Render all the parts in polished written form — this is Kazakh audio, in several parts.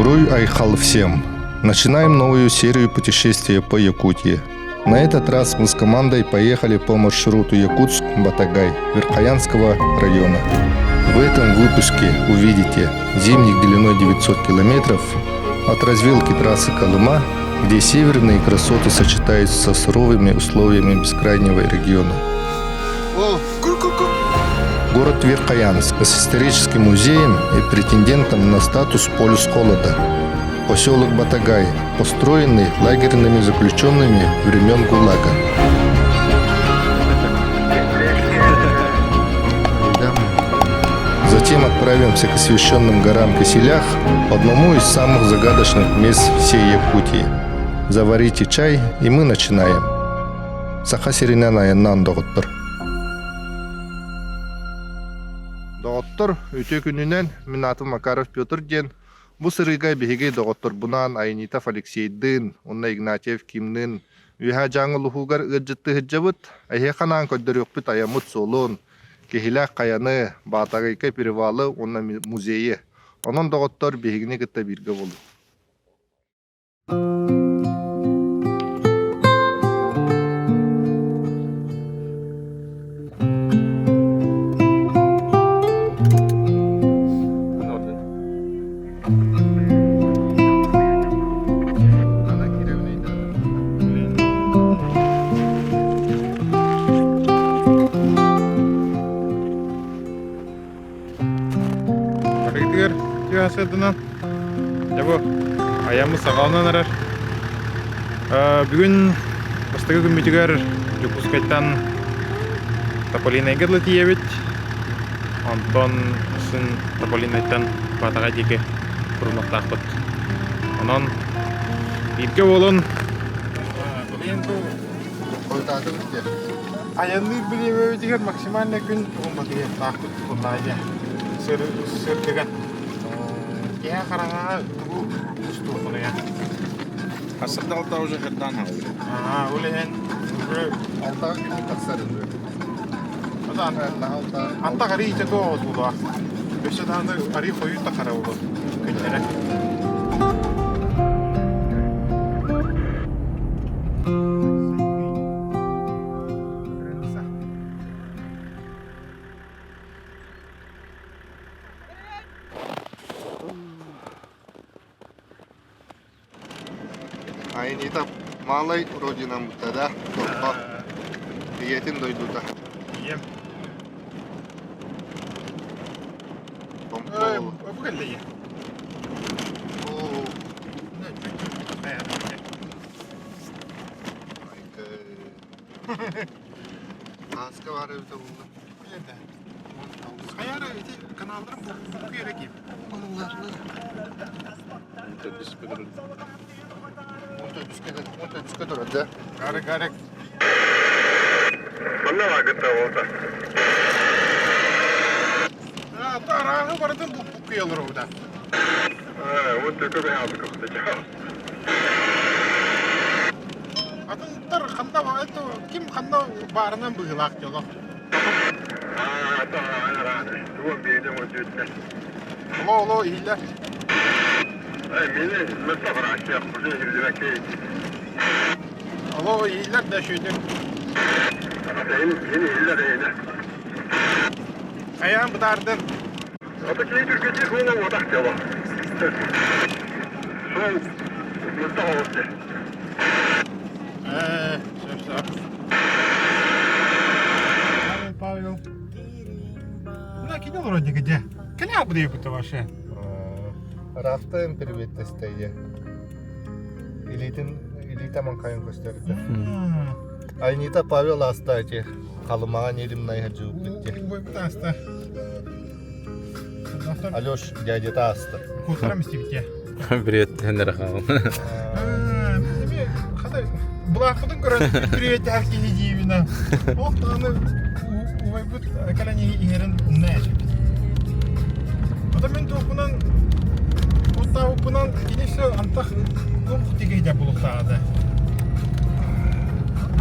Добрый айхал всем! Начинаем новую серию путешествия по Якутии. На этот раз мы с командой поехали по маршруту Якутск-Батагай Верхоянского района. В этом выпуске увидите зимник длиной 900 километров от развилки трассы Колыма, где северные красоты сочетаются с суровыми условиями бескрайнего региона. Город Верхоянск с историческим музеем и претендентом на статус полюс холода. Поселок Батагай, построенный лагерными заключенными времен ГУЛАГа. Затем отправимся к освященным горам Киселях, одному из самых загадочных мест всей Якутии. Заварите чай, и мы начинаем. Сахасиринана доктор. Доктор, өте күнінен, мен атым Макаров Петр ден. Бұл сырыға бігеге доктор бұнан Айнитов Алексейдің, онна Игнатьев Кимнің, үйә жаңы лұхуғар ұджытты хыджабыт, әйе қанан көддір өкпіт аямыт солын, кехіләк қаяны, батағайқа перевалы, онна музейі. Онын доктор бігегіне күтті бірге болды. Sedana. Jabo ayamı sağalnan arar. Bugün бастығы күн бүтігер Якутскайттан Тополиной гырлы тиебет. Антон сын Тополинайттан батаға деке құрмақтақ бұд. Онан бірге болын. Аянды білеме бүтігер максимальный күн тұғымбатыге тақтық тұғымдайды. Сөркеген. Я қараға бұл ұстуқыны я. Қасырдалда уже ғырдан ауыр. Өлеген. Алтағы күні қатсарын өй. Анта қари ите тоғыз бұлда. Бөші дағында қари қойы та қара бұлда. Күнлері. Айнитов малай родинам бұттада, тоқпа. Приятен дойдуда. Ем. Помпол. Бұғылды е. Аска var evde buldu. Қайары каналдырым бұл керек ем. Otobüske durdu. Garek. Bana vakıtta oldu. Tarağı vardı bu kıyılır orada. O tükü ben aldık okutacağım. Atın kanda var, kim kanda barından bığılak diyorlar. Tamam. Bu bir de o tükü. Alo, iyiler. Mini Mustafa Raşya, bu şehirde bekleyin. Alo, iyiler de şöyle. Yeni iller yeni. Ayağım bıdardın. Adı ki Türkiye'de kullanım odak diyor. Son Mustafa oldu. Söz. Павел. Ну, кино вроде где. Коня буде якусь ваше. Рафтын привет тестейде. Илита манкайын көстерді. Айнита Павел астайте. Қалымаған елімнай ғаджуып бітте. Алёш дядета асты. Кутырам істебітте. Привет, Нерахал. Бұлақыдың көрін привет әркені деймін. Оқтағаны ұвайбыт кәләне егерін ұнна әжіп. Мен тоқынан оттауқынан кенесі антақ көмқ дегейде бұлықтағыды.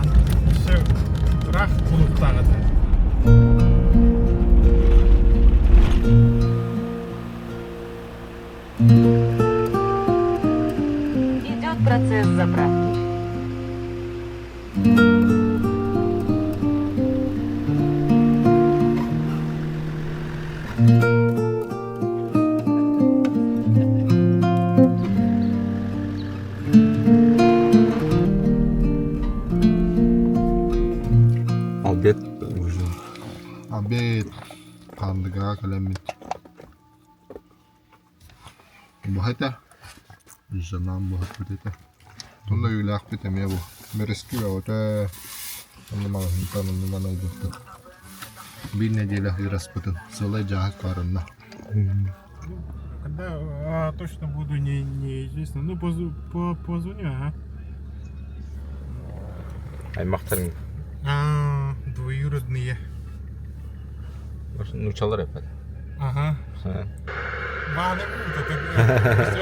Антақ бірақ бұлықтағыды. Abet kandıga kalemit. Bu hata. Zaman bu hata. Tunda yulak bitemiyor bu. Mereski ve ota. Anlamadım tanımlaman oldu. Bir неделя и распутан. Целая джага каранна. Когда точно буду неизвестно. Ну, позвоню, ага. Аймақтарың Двоюродные. нучалар епеді. Ага. Ha. Баны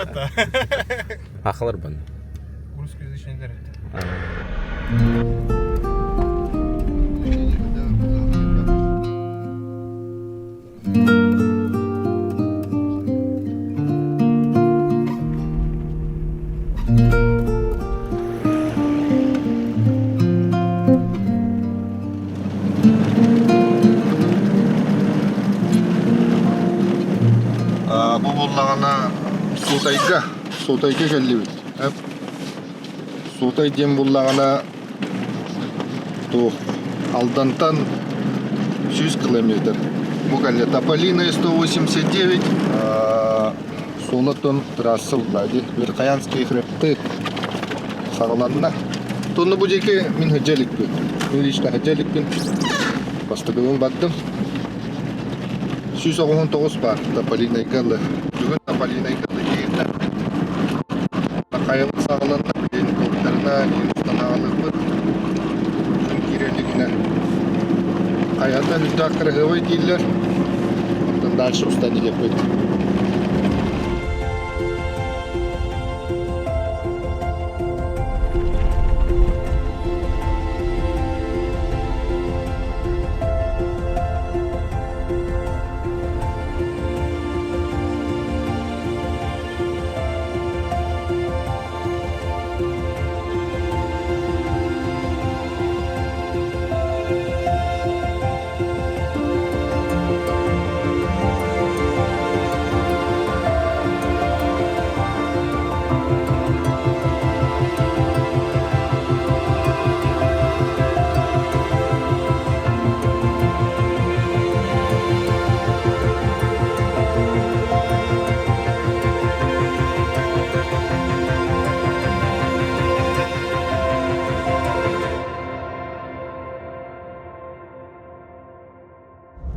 это Ақылар бан. Русскоязычный. Bu bollağına Suutayga geldi. Hep Suutay diyem bollağına Алдантан 100 километр. Bu geldi. Тополиная 189, Солотон трасса влади. Верхоянский хребты. Сағаланна. Тонны bu деке мен хыджаликпин. Мен лично хыджаликпин. Бастыгылын баттым. 119 бар Тополиная галы. Бүгін Тополиная галы кейді. Қайылық сағаланна. Дені көптеріне, дені ұстанағалық бұд. Жүн керелігіне. Қаята жүзді ақырғывай дейілер. Ondan дальше ұстан елеп өйді.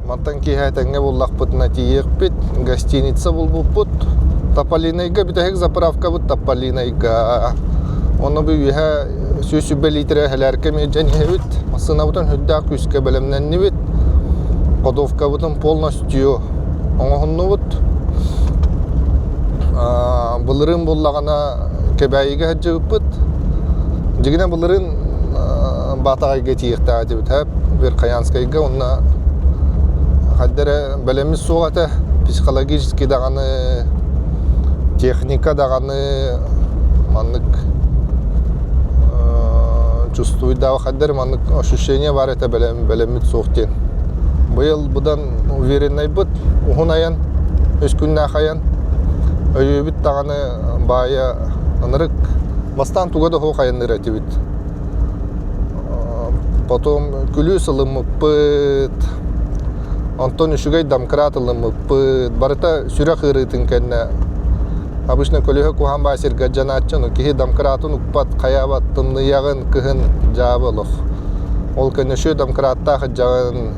Мантан кихайтанга буллақпыт натиекпит, гостиница булбуппут, Тополинайга битәһек заправка бут Тополинайга. Оны бүйһә сөсү белитре хәләркә медән һәвит, масына бутан хөддә күскә белемнән нивит. Кодовка бутан полностью оңһынны бут. Булырын буллагана кебәйгә һәҗәппит. Дигенә булырын батагайга тиектә дип һәп бер Каянскайга онна Хаддере белеміз соғаты, психологически дағаны, техника дағаны, маннык чувствует дағы хаддер, маннык ощущение бар это белеміз соқтен. Бұл бұдан уверенный бұд, ұғын аян, өз күнне аян, өйебіт дағаны бая ынырық, бастан туғады хоқ аяныр әтебіт. Потом күлі сылымы бұд, Антон үшігай дамкратылымы бұд, барыта сүрек ұрытын кәнне. Обычно көлігі куған басыр гаджанатчын, кехи дамкратын ұқпат қаябат тымны яғын кіхін жабылық. Ол кәнне шөй дамкратта қыджағын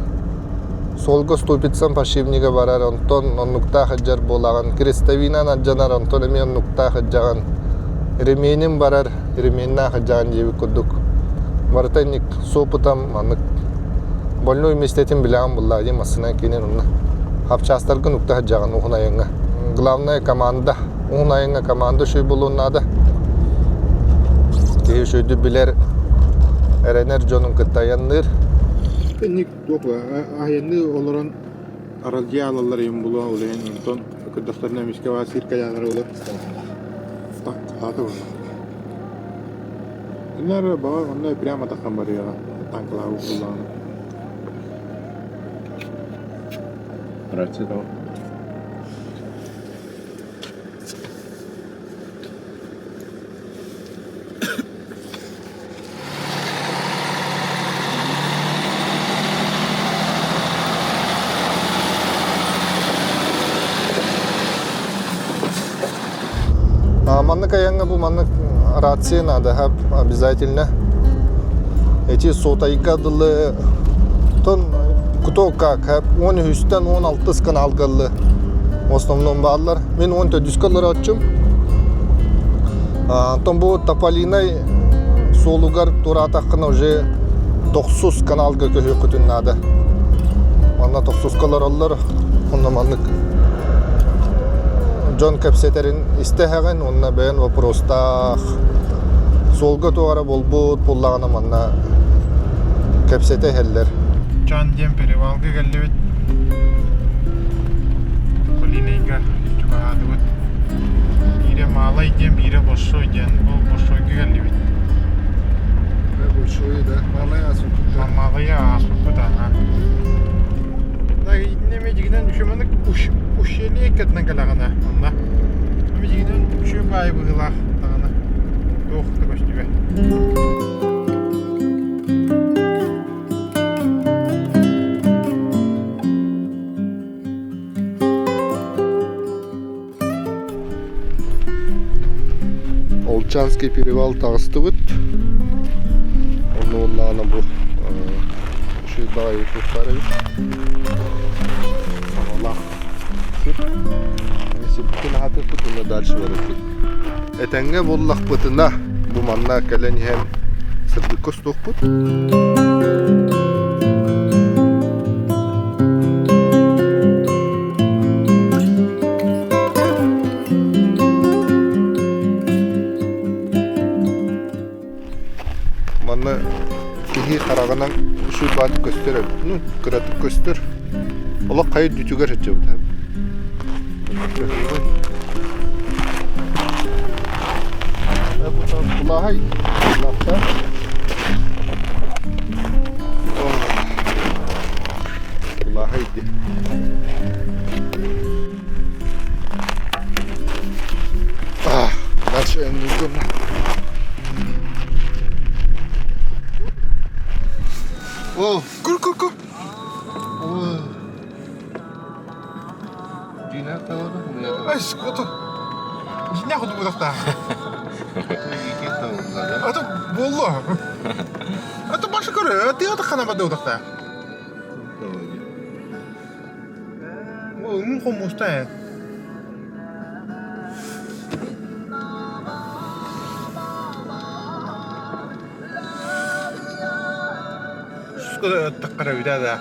солғы ступицсан пашивниге барар, Антон оннықта қыджар болағын. Крестовинан аджанар, Антон әме оннықта қыджағын. Ременім барар, ременна қыджағын жебі күрдік. Барыта ник сопытам, анық больной местетин билам булла дем асына кенен уна хапчастарга нукта хаджаган ухнайынга главная команда ухнайынга команда шөй болуунада ке шөйдү билер эренер жонун кытаянныр ник топа аянны олорон радиалалар юм булу олен онтон кырдаштарына мишке васир каянар олор так хаты була Инар баа онна прямо такан бар я танклаа буллан Нравится, да? маннык аянга бу маннык рация надо хап обязательно. Эти сотайга дылы тон кто как хап 13-тен 16 каналгалы. В основном баллар. Мен 14 каллар атчым. Тон бу Тополиной солугар туратакына уже 900 каналга көһөкүтүн нада. Манна 900 каллар аллар. Онна маннык Джон кепсетерин истехеген, онна бен вопростах солга туара болбут пуллагана манна кепсете хеллер. Чан дем перевалга галлебит. Полинейга чугадыбыт. Бире малай дем, бире бошой ден. Ол бошойга галлебит. Большой, да, малай асу. Малая асукут ана. Да неме дигинен үшөмөнүк ушели кетне галагана. Онда. Неме дигинен үшө бай быгылах тагана. Тохты көчтүбө. Олчанский перевал тагыстыбыт. Онны уллагана бу ушул бай куттары. Аллах. Если бүтүн хаты тутуна дальше барып. Этенге боллак бутына бу манна келен хем сырдык костокпут. Манна кихи караганан ушул бат көстөр, ну кыратып көстөр. Ола кайыр дүтүгөр чечебит. Kulağay. Kulakta. Kulağaydı. Dальше я не иду. О, кур. О. Дина тавада. Ай, ското. Дина ходу будакта. Ата болло. Ата башы көрө, ата ята канамада удакта. О, мун хомуста. Ското таккара видада.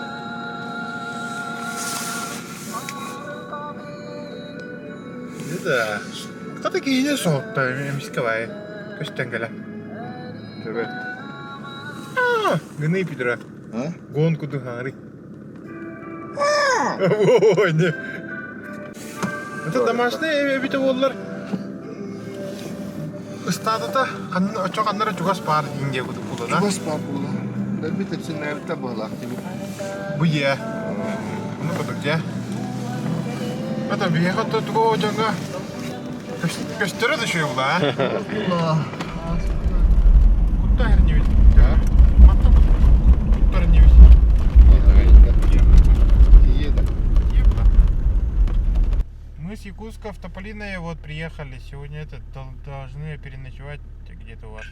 Да. Кто такие не сот, мискавай. Көстенгеле. Evet. Гны пидора. Ha? Гонку духари. Ой, не. Это домашние бите боллар. Стадата очок аннара жугас пар инге куду булда да. Бас бар була. Ben bir tepsinin evde bağlaktım. Bu ye. Bunu kuduk ya. Это бега то туго жаңа. Көстөрө да шой була. Кутта херне бит. Да. Матта куттар не бит. Мы с Якутска в Тополиное вот приехали. Сегодня должны переночевать где-то у вас.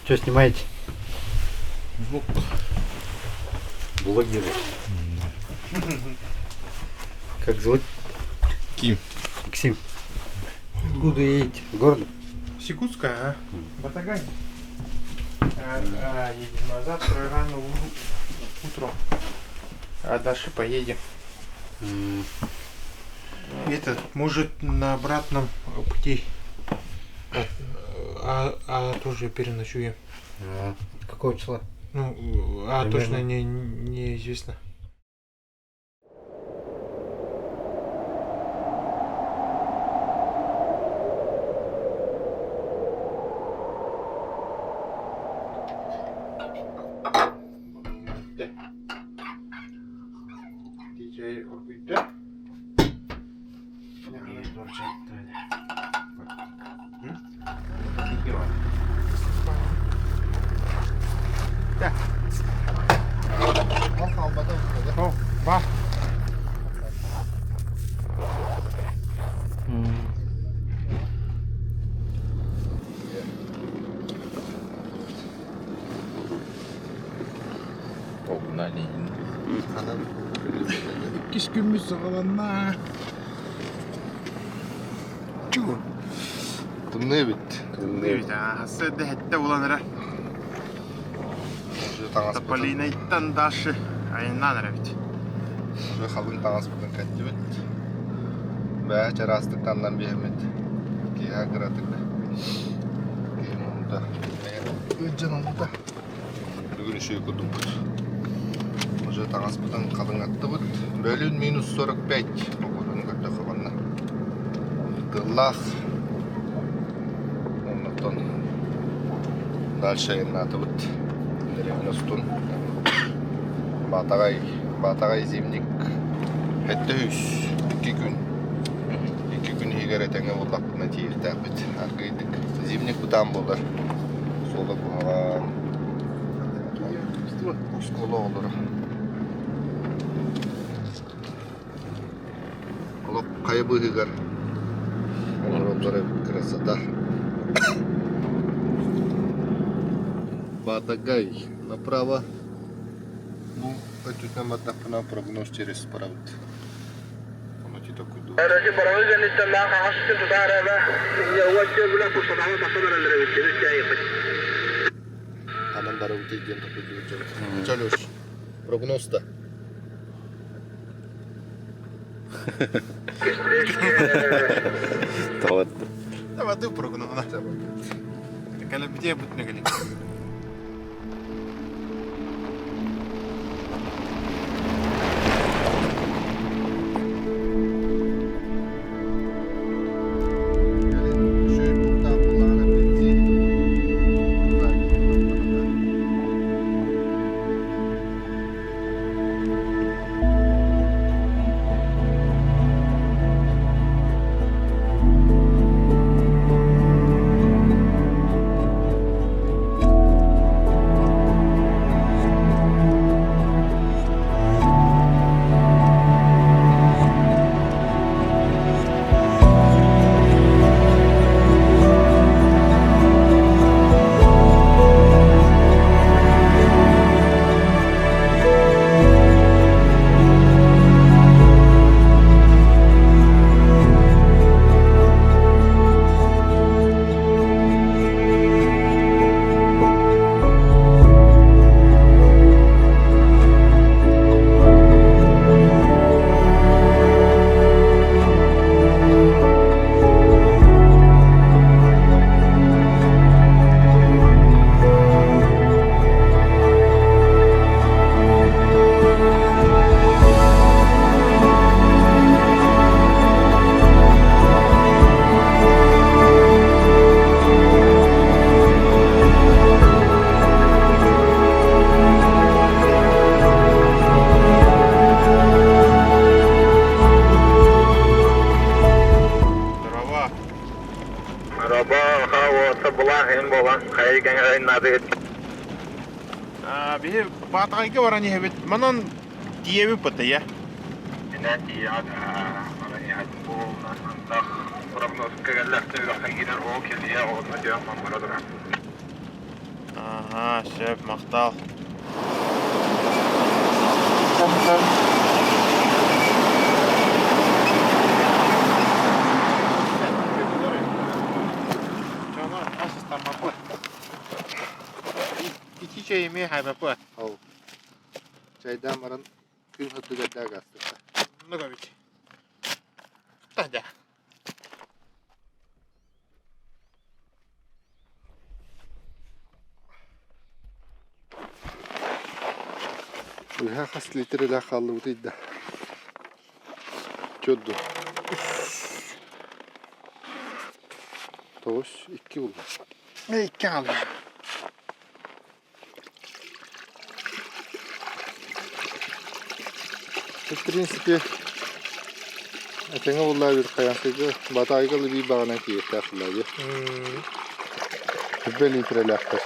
Что снимаете? Блогеры. Как зовут? Ким. Максим. Откуда едете? В город? С Якутска, а? Батагай. Едем назад, рано утром. А дальше поедем. Это, может, на обратном пути. Тоже переночуем. Какого числа? Ну, Примерно. точно неизвестно. DJ Orbiter. Olna neyin? İkiş gümmüş soğalanna. Tımnı bitti. Evet, hasta da hette olanlara. Уже таңас бутын. Тополинайттан дашы айынан рабит. Уже халын таңас бутын кәтті бит. Бә жарастықтандан беймет. Кеға кыратық. Кейін онда. Өджен онда. Бүгін үші күдік бұд. Уже таңас бутын қалың атты бұд. Бөлін минус 45. Бұғырын көрді қыланна. Дыллах. Оннықтан. Дальше еннаты бұд. Устун Батагай зимник Хеттөйс 2 күн 2 күн егеретеңе болдақпына тиіртәпет арқайдық зимник бұдан болар солы бұғалан ұсколы олыр олық қайбы егер олары красота Батагай направо. Ну, это нам отдохнул прогноз через справа. Помните такой дух. Aracı paramız denizden daha hakkı tutar eve. Yavaşça bile kursatama takılır elleri bitti. Şey yapın. Анан барып тийген такой дух. Чалёш. Прогноз да. Тават. Давай ты прогнул. Кәлі біде бұтыны келек. Бихи батагайга барани хебет. Манан диеби пата я. Нәти ада арани хатбул насандах прогноз кәгәлләхтә хәгидән о келия о мәдән мамбарадыр. Ага, шеф мактал. Чай ми хайба по. Ау. Чайдан баран күн хөтүгәдә гастыка. Нагавич. Тада. Уйха хас литр да халлы утыйда. Чөддү. Тош 2 булды. Эй, кал. В принципе, это не было bir kıyafeti. Bataygalı bir bağına ki yeterli. Bir litrelerdir.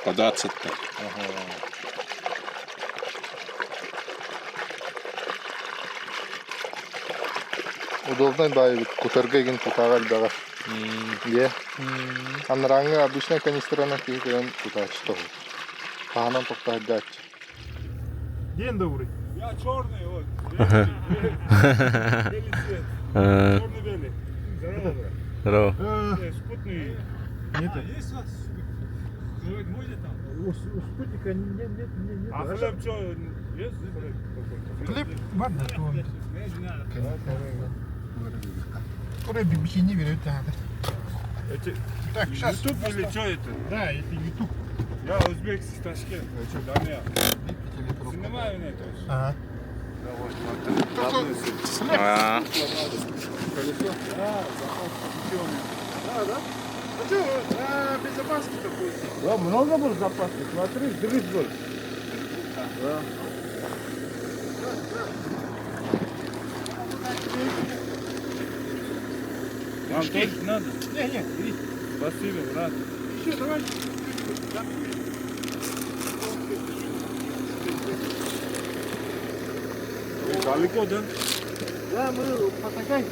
По 20-то. Удобно бай кутарга ген кутагал дага. Е. Анранга обычно канистрана киген кутачто. Тағанан тоқтағыдат. День добрый. Я черный, вот. Белый цвет. Черный-белый. Здорово, брат. Здорово. Спутный. Нет. Есть у вас? Живет можно там? У спутника нет. А хлеб что, есть? Хлеб, ладно, то он. Не надо. Куда бибихи не верят, Эти... Так, сейчас. YouTube или что это? Да, это YouTube. Я узбек с Ташкента. Что, Дамия? Снимаю меня тоже. Ага. А, Колесо? Да, запас путевый. Да? А что, безопаски такой? Да, много было запаски. Смотри, дыры вдоль. Да. Вам тоже надо? Не, бери. Спасибо, брат. Еще, давай. Далеко, да? Да, мы потакай.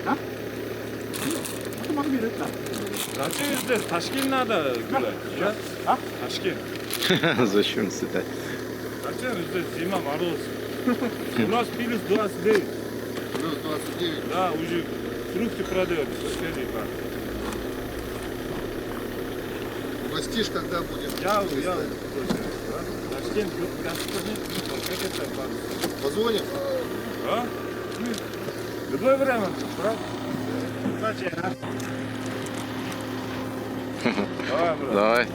А? Это могу берет, да. Зачем здесь? Ташкент надо гулять. Сейчас? А? Ташкент. зачем сюда? Зачем здесь зима, мороз? У нас плюс 29. Плюс 29. Да, уже фрукты продают. Соседи, да. Гостишь, когда будем? Я. Ташкент, господин, как это по-русски? Позвоним? А? Любое время, брат. Удачи, а? Давай, брат. Давай.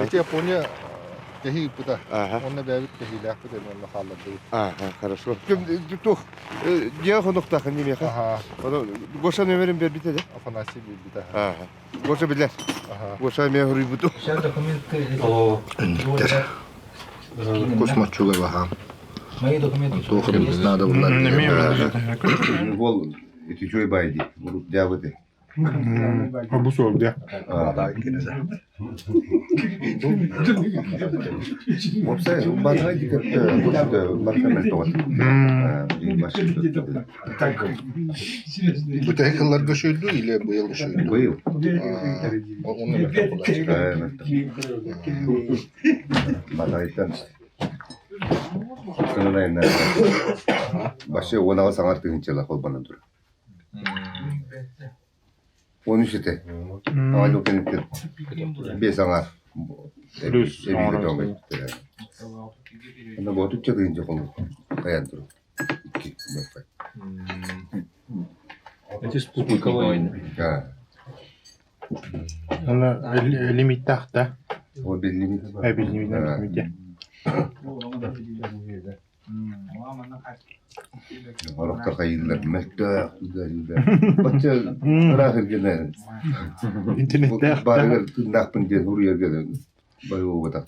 Эти Япония кехи пуда. Ага. Он на бявит кехи лях пуда, он на халат дэй. Ага, хорошо. Тух, я хонуктах не меха. Ага. Гоша номерин бербите, да? Афанасий бибита. Ага. Гоша билер. Ага. Гоша меня хурибуту. Сейчас документы. Космачуга ваха. Мои документы. Тухры надо владеть. Гол, эти чой байди, дявыты. Абусол, да. Мопса, бангайди как-то бархамел товар. Bu tehlikелерге шөйдü или быйыл шөйдü? Быйыл. Он не Бангайдан. Кынайна. Башы онага саңар тыгынчала колбана тур. Onu işte. Ama yok benim bir sana Plus evde dönmek. Ama bu Türkçe deyince konu kayan dur. İki metre. Эти спутниковые. Ha. Она лимитах, да? O belli mi? Лимит. Arapta kayırlar. Mekta güzel. Baca rahir gene. İnternette. Bağır tırnak pınca vuruyor gene. Bayo o kadar.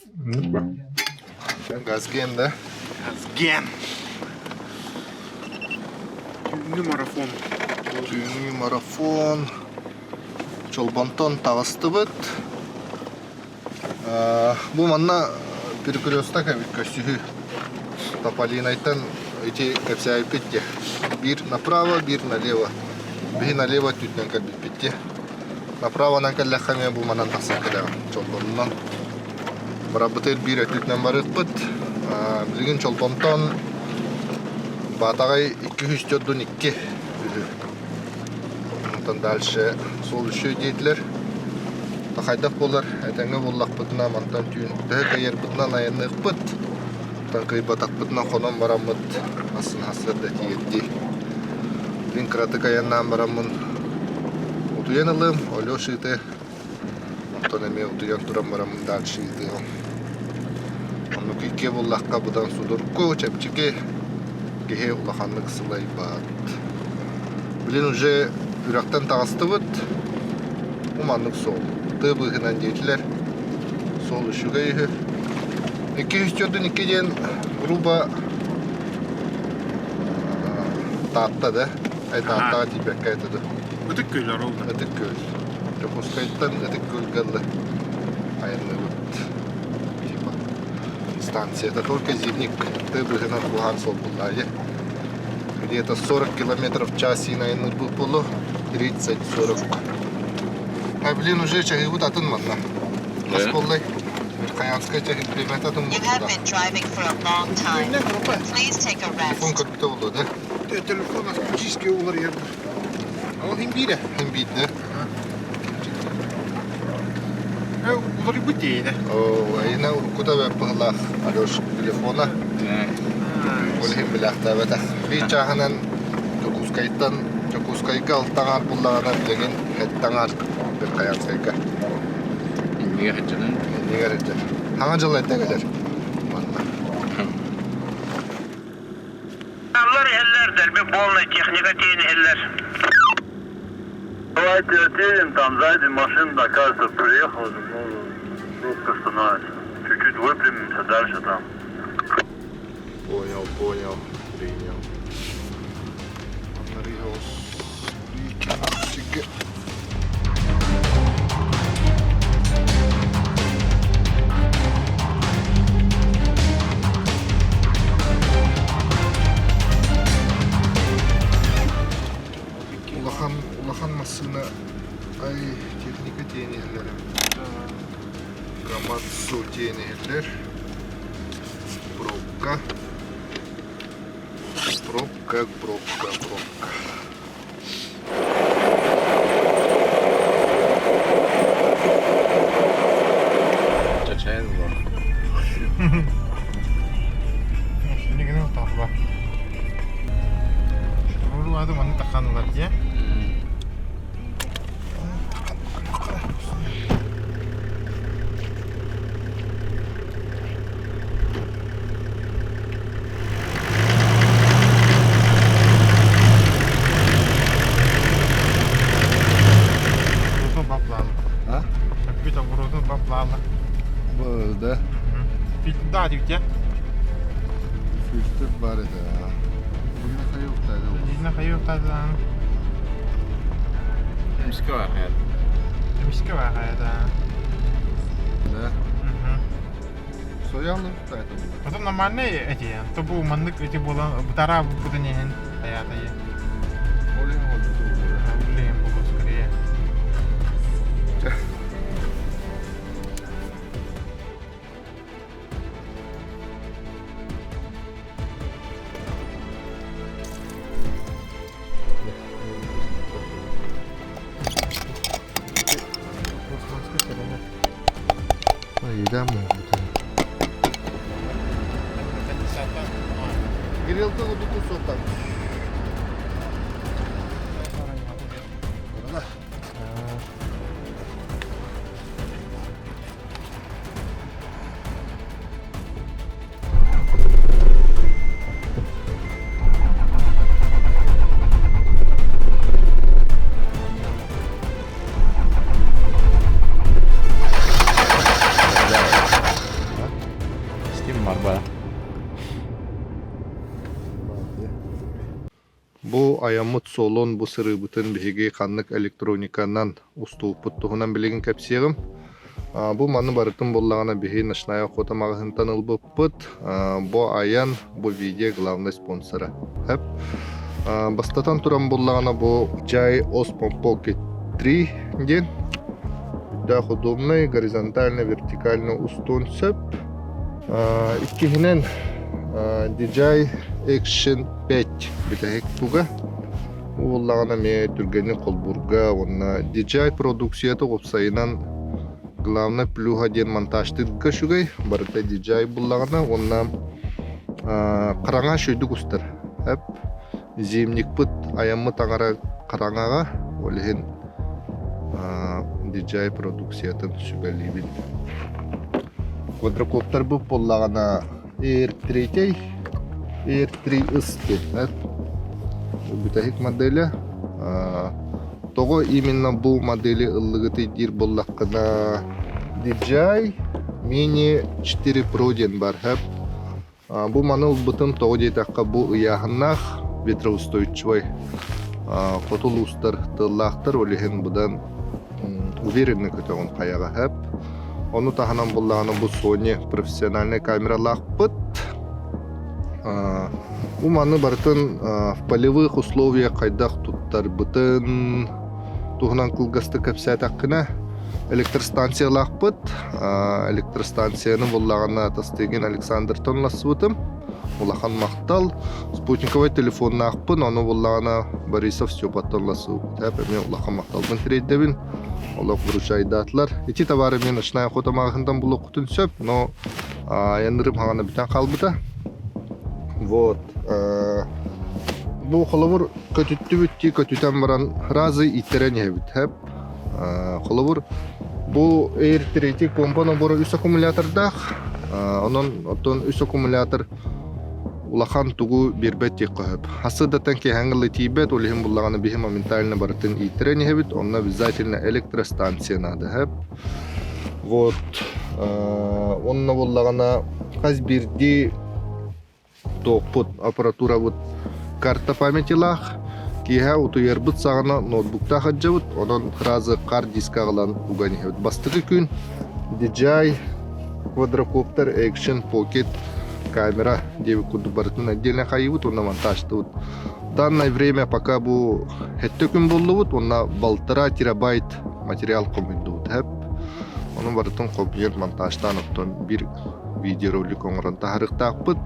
Газген, да? Газген. Түйінгі марафон. Түйінгі марафон. Чолбантон тағысты бұд. Бұл манна перекресток әбітка сүйі. Тополинайтан эти капсяй питте. Бир направо, бир налево. Бир налево тютнен кабит питте. Направо накалля хаме бұл манан тақсан каляға. Чолбоннан. Барабытыр бир тютнен барық бұд. Білген чолбонтон батағай 202. Ondan дальше сол еще дейділер. Тахайдах болар, әтәңе боллақ бұтына мантан түйін. Дығы кайер бұтынан айынық бұт. Таңқый батақ бұтына қонан барамыд. Асын хасырда тиетті. Лин краты каяннан барамын. Утуян ылым, олё шыйты. Антон әме утуян туран барамын даат шыйты. Онны күйке боллаққа бұдан судырку, чәпчеке. Кеге улаханлык сылай бат. Блин, уже үрақтан тағысты бұд. Уманлык сол. Тыбы гынан дейтілер. Сол үшігі үйі. 202 ден груба таатта да. Тааттаға типекка айтады. Өтік көйлер олды. Өтік көйл. Жокускайттан өтік көйл гылды. Айынны бұд. Станцияда только зимник. Тыбы гынан бұған сол бұллайы. Где-то 40 км в час и айынны бұл бұлы. 30-40. Ай, блин, уже чаги вот атын манна. Располлай. Верхаянская чаги примет атын You have мутуда. been driving for a long time. Please take a Телефон rest. как будто было, да? Телефон автоматически улар ерді. Ол химбире. Химбит, да? Улар бүтейді. О, айна куда бы пыглах Алёш телефона. Олхим билахта бата. Би чаханан Жокускайга алтаңар буллагана билеген хеттаңар Верхаянскайга. Неге хеджанын? Негер эттер. Хаңа жылы эттегелер. Аллар хеллер, дерби полная техника тейін хеллер. Давайте отъедем, там сзади машина, кажется, приехала, ну, жестко становится. Чуть-чуть выпрямимся дальше там. Понял, принял. Улахан машина, ай, техника тенелер. Гаматсу тенелер. Пробка. Пробка. Чачайын бар. Негені ұтағы бар. Ұру ады маны тақанылар, де? А? Бит огородын бапланы. Был, да? Фильтрда дегте? Фильтр бар еді. Бүгін қайық тәді. Дизна хайып тазан. Міскі бар қайыр. Миске var hayda. Да? Соялы тәді. Потом нормальные эти, то был маннык эти было, бутара бутанehen hayata ye. Олен олды olur. Блин, было скорее. Едам мı? Грелті ұдықты соттан. Ским бар ба? Бу аямыт солон бу сырыбытын биһиги ханнык электрониканан устууппут туһунан билигин кепсиэгим. Бу маны барытын боллагана биһи ночная охота магазинтан ылбыппыт. Бу аян бу видео главный спонсора. Хеп. Бастатан туран боллагана бу Jai Osmo Pocket 3 ден. Да удобный, горизонтально, вертикально устун сөп. Иккиһинен DJI Action 5 битәһек туга. Уллагана ме түргәне колбурга, онна DJI продукцияты гопсайынан главный плюха ден монтажтыгга шугай барыта DJI буллагана онна караңа шөйдүк устар. Хеп зимник пыт аяммы таңара караңага олехин DJI продукциятын шугалибин. Квадрокоптер бу буллагана Air 3S деп. Бутахик модели. Того именно бу модели ыллыгыты дир боллаккана DJI Mini 4 Pro ден бар. Хеп бу маныл бутын того дейтакка бу ыяхыннах ветроустойчивый котул устар тыллахтар олехин будан уверенный көтөгөн каяга. Хеп onu tahanan bulлаганы бу Sony профессиональный камералах пыт. У маны бартын в полевых условиях кайдах туттар бытын тугнан кылгасты капсат акына электростанция лахпыт. Электростанцияны буллагана тастеген Александр Тонласвытым. Улахан мактал спутниковый телефон нахпын, оны буллагана Борисов Степатонласу. Тәпеме улахан мактал бен трейдебин. Олог вручайдатлар. Эти товары мен ышная хотамагындан булы кутун сөп, но янырым хаганы битен калбыта. Вот. Бу холовур көтүттү бүтти, көтүтен баран разы иттерен ебит. Хеп. Холовур бу Air 3 помпаны бора үс аккумулятордах. Онон отон үс аккумулятор улахан тугу бирбет теккөп. Хасыдатан ки хангылы тибет олихим буллаганы бихи моментально барытын иттерен ебит. Онна обязательно электростанция надо. Хеп. Вот. Онна буллагана каз бирди топот аппаратура вот карта памяти лах киха утуербыт сагана ноутбукта хаджабыт онон хразы кар диска кылан угани хебит бастыгы күн DJI квадрокоптер Action Pocket камера деби куду барытын отдельно хайыбыт онна монтажтыбыт. Данное время пока бу хетте күн болдубут онна 1,5 терабайт материал комуйдубут хеп онун барытын компьютер монтажтан оттон бир видеоролик оңрон тахарыктакпыт.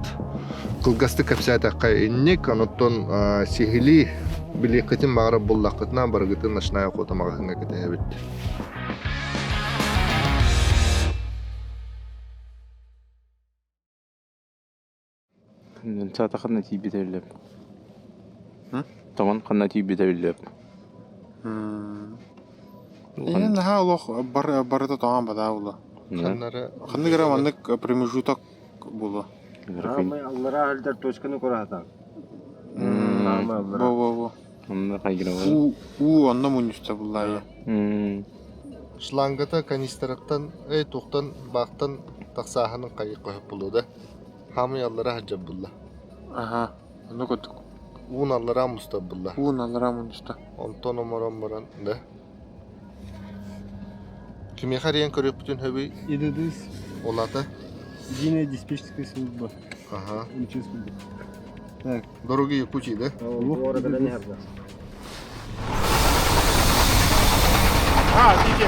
Кылгасты капсатакка инник, оноттон сихили биликытын багырып буллакытына баргытын начиная хотамагынга кетебит. Сата қанна тиби тәвіліп. Таман қанна тиби тәвіліп. Ен ха олох барыта тоған бада ула. Қанны кара маннык промежуток булы. Аллара алдар точканы көрата. Во. Онда қайгіра бар. Онда мунюста булла. Шлангата канистраттан тоқтан бақтан тақсахының қайық қойып булды. Хамы аллара хаджаб булла. Аха. Онда көттік. Уын аллара мустаб булла. Аллара мунюста. Онтон оморон баран да. Киме хариян көрөп бүтүн хөбүй Едедіз. олата. Единая диспетчерская служба. Ага. Участвую. Так. Дороги Якутии, да? Тиге.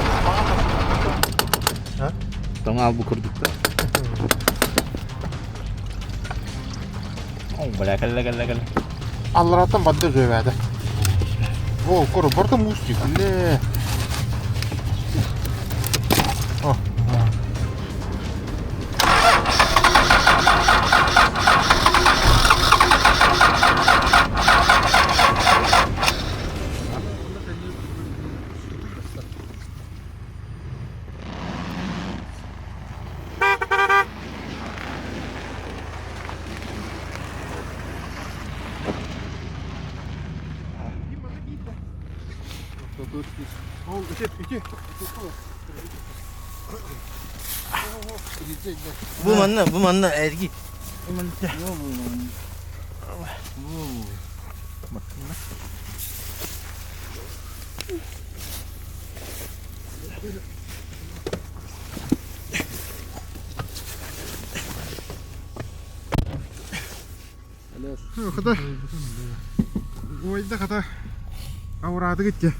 Таңа бу курдукта. Кәлі. Аллараттан бадда жөбәді. Көрі, бұрды мұсти, күлі. Bu manna ergi. Kata. Oyda kata. Avradı gitti.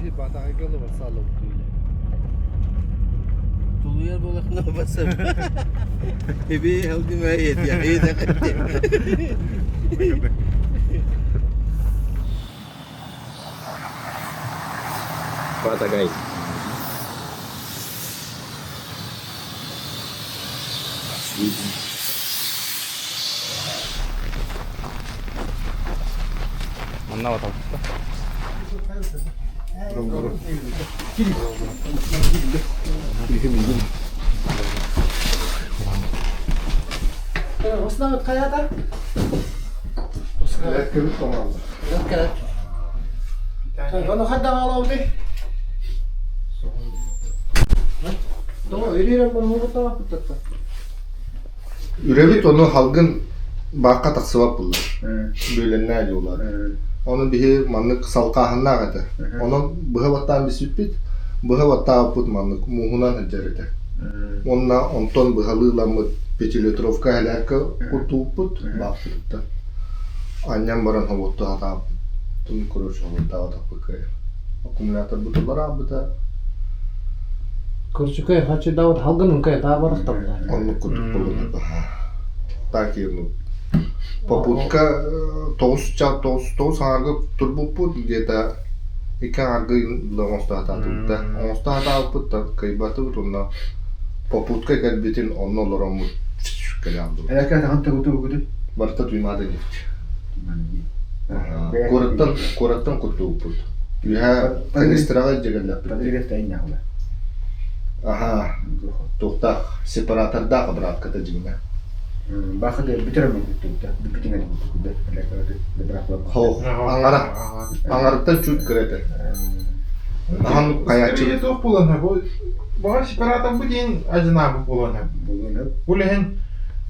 Bir batağa gölü var sağlam değil. Tuluyer bolakna basam. Ebi haldi mayet ya. Eda katte. Батагай. 만나봤다. Osnabrück kayada. Elektrikli komanda. Yok. Onu hadda alavdi. Tamam, veriyorum bunu mutlaka pıtlattı. Ürevit onu halgın bakka taksıvap bulur. Böyle ne diyorlar. Onun bir manlık salkahına kadar. Onun bıha battan bir süpit, bıha battan put manlık muhunan hıcarete. Onunla onton bıhalığıyla mı peçiletrovka helerke kurtuğuput baktırıptı. Annem baran havutta hata tüm kuruş havutta hata bakıyor. Akkumülatör butular abi da Kurçukay haçı Davut halgının kaya daha barak tabi. onu kutup bulunur. Tak yernu. Paputka toğuz hargı turbuput где-то ikan hargı onsta hata tuttu. Onsta hata putta kaybatı butunda. Paputka kalbitin onu oloramu kalandı. Eläkää hanta kutu. Barta tuymada gitti. Kurattan kutuput. Yha kanistraga jegalla. Patrick tanya hula. Aha. Tuhta separatorda kabrat kata jingna. Bakit bitirem kutu. Bitingan kutu. Eläkää berapa. Ho, angaratan çut krete. Ahan kayakçı. Скорее то булана. Бага сепаратом будин одинаково булана. Булен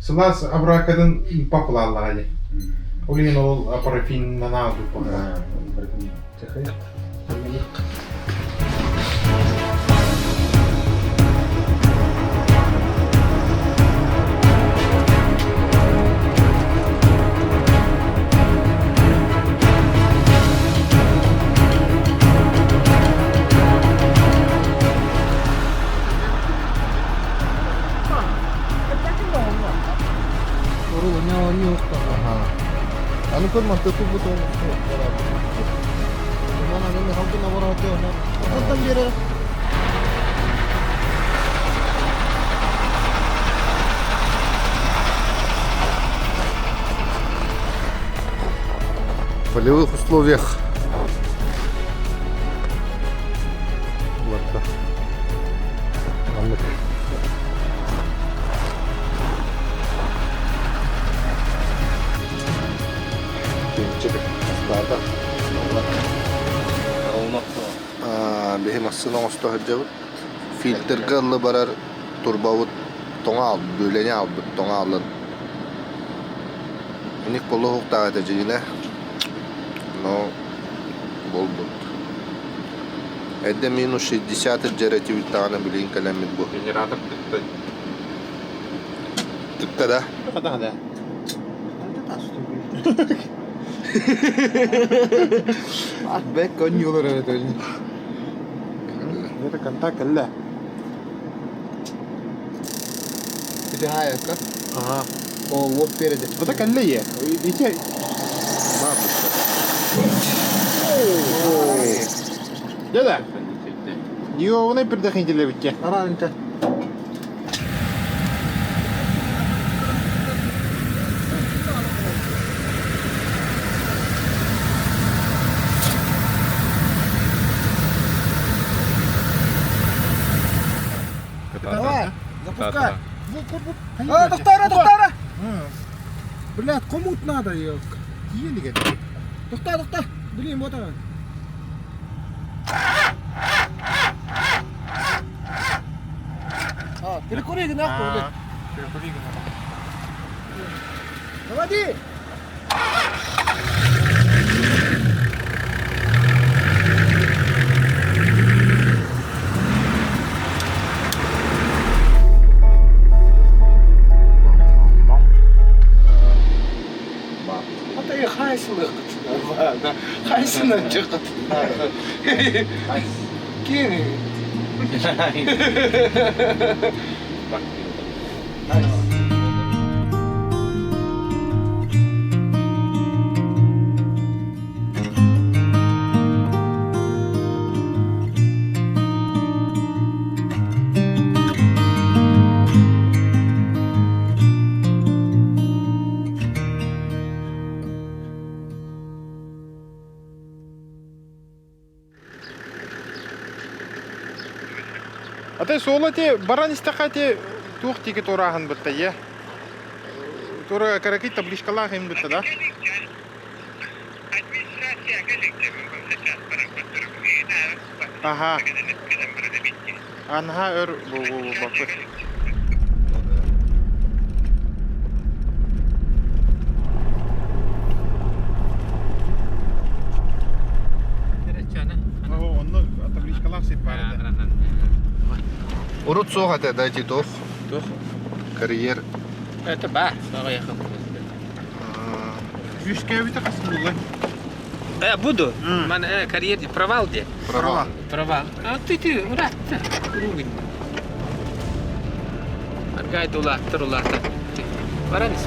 сылас абракадан папулаллага. Улин ол апарафин нанаду пага. Anu kan mantep tuh betul. Mana ini halgın laboratuvar ona. Ondan beri. В полевых условиях. Вот так. Behem aslında osta hıcavut filtre gıllı barar turbavut toңа al böleni al toңа alın. Unik polo hukta edeceğine no boldu. Edde minus 60 derece tane bilin kalamet bu. Генератор тыкты. Tıkta da. Да. Ah be konyolar öyle öyle. Это контакт لا. Bir de hayır ka. Ага. O wok verecek. Это коллея. Идите. Ne yapmışlar? Деда. Не овны предохранители ведь. Ara inte. Давай, запускай. Doktor. Блядь, кому надо ее? Еле говорит. Doktor. Блин, вот она. Перекури нахуй. Заводи! Хайсынан çıktı. Kim? Атай сола те баран истакати тух тики турахан битта я. Тура каракит табличкалах им битта да? Администрация галектер сейчас паракутур. Ага. Анха өр бакыр. Онны табличкалах сет бар. Урут соғат дайте тох. Тох. Карьер. Это ба, сага якын. Жүшке бите касым булган. Буду. Мен карьер провал де. Права. Провал. А ты ура. Ругин. Аргай дулаттыр. Барамыз.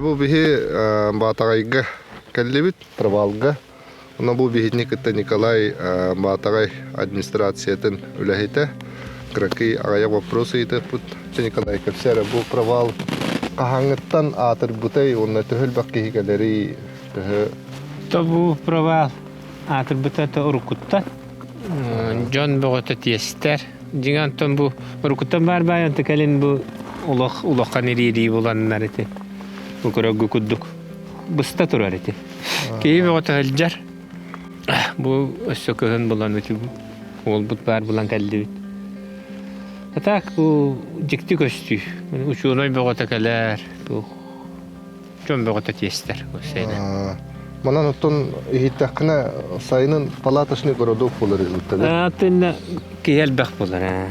Бу бихи Батагайга каллебит провалга. Она бу бихитник это Николай Батагай администрациятын үләһите. Краки агая вопросы ите пут Николай капсера бу провал кахаңыттан атыр бутай онна төһөл бакки галери төһө. Табу провал. Атыр бутата урукутта. Жон богота тестер. Дигантон бу урукуттан бар баян текелин бу улаккан ири буланнар ите. Bu körögü kudduk. Bısta turar eti. Keyi bogota haljar. Bu össökön bulan eti bu. Ol but bar bulan kaldi bit. Atak bu dikti köstü. Uçunoy bogota kalar. Bu jön bogota tester. Bu sene. Манан оттон ихиттакына сайынын палаташны городок болар үттелер. Атында киял бак болар.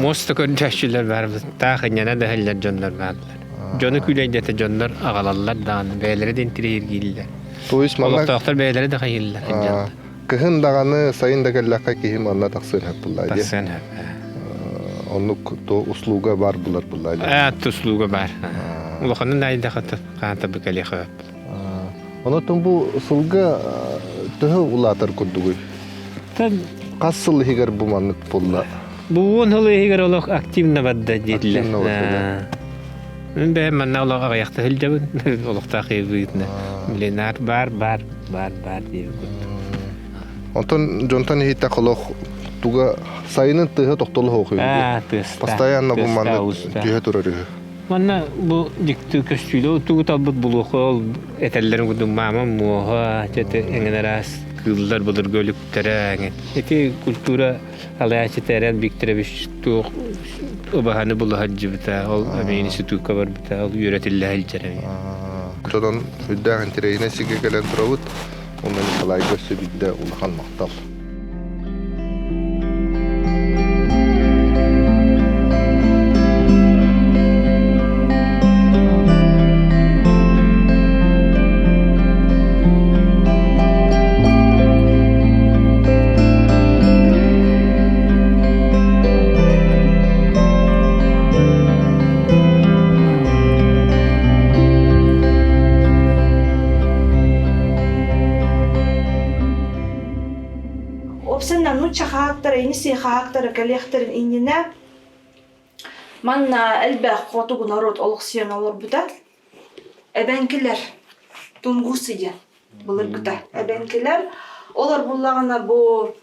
Моста көнчәшчүләр бар. Тахыняна да халлар жонлар бар. Жonu küleydete jonlar agalallar dan beylere den tirergiller. То есть манна Олоктоктор beylere de hayırlar. кыһын даганы сайын дагеллакка кихи манна таксыр хаппылла ди. Тасын. Онну то услуга бар булар булла ди. Туслуга бар. Улоханын айда хатып канта бекали хап. Онотон бу сылга төһө улатыр курдугуй. Тан Кассыл хигер бу маннык булла. буун хылы егер олох активна бадда Активна дилер. бадда. Мен бе манна олох аякта хилдебин. Олохта кыйбытна. Миленар бар дип. Онтон жонтан ихитта колох туга сайынын тыһы токтолу хокуй. Тыста. Постоянно бу манны түйө турар. Манна бу диктү көстүлө тугу талбыт булухол этеллерин гудум мама моха жете эңенерас кылдар булыр гөлүктөрөң. Эти культура алаячы терен биктиребиш тук обаханы булу хаджыбыта ол амени суту кабар бита ол юретилля хилчерем. Тодан хүддән тирейне сиге келен турабыт. Ондан калай көсө бидде улхан мактал. Иниси хактары коллекторын иннина манна элбах фотогу народ олуксион олор бута эбенкилер тунгусыйы булыр бута эбенкилер олар буллагана бу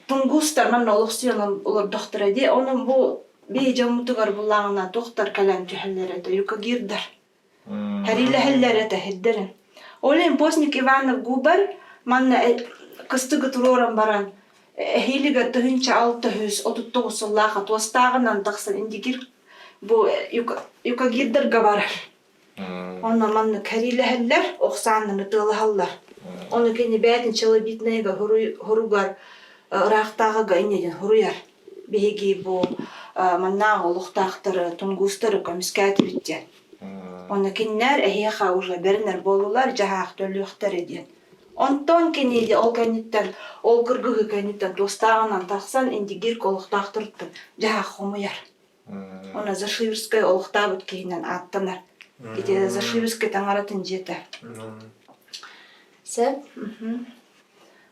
тунгустар манна олуксион олор доктор эди онун бу бей жамутугар буллагана доктор калам төхеллерете юка гирдар хариле хеллерете хиддерин олен постник Иванов Губар манна кыстыгы туроран баран Хилига тыгынча 639 сыллаха туастагынан тахсын индигир бу юка гирдерга барар. Онна манны карилехеллер оксанны тылахаллар. Оны кени бәдин чылы битнега хуругар рахтагага инеден хуруяр. Беги бу манна олуктактыры тунгустыры комискат биттен. Оны киннер эхиха уже бернер болулар жаһах төлүхтер эден. Онтон кенеди ол кенеттен, ол кыргыгы кенеттен тостағынан тақсан индигир колуқтақтырттын жаһах хомуяр. Оны Зашиверская олуқтабыт кейінен аттанар. Кете Зашиверская таңаратын жеті. Сәп?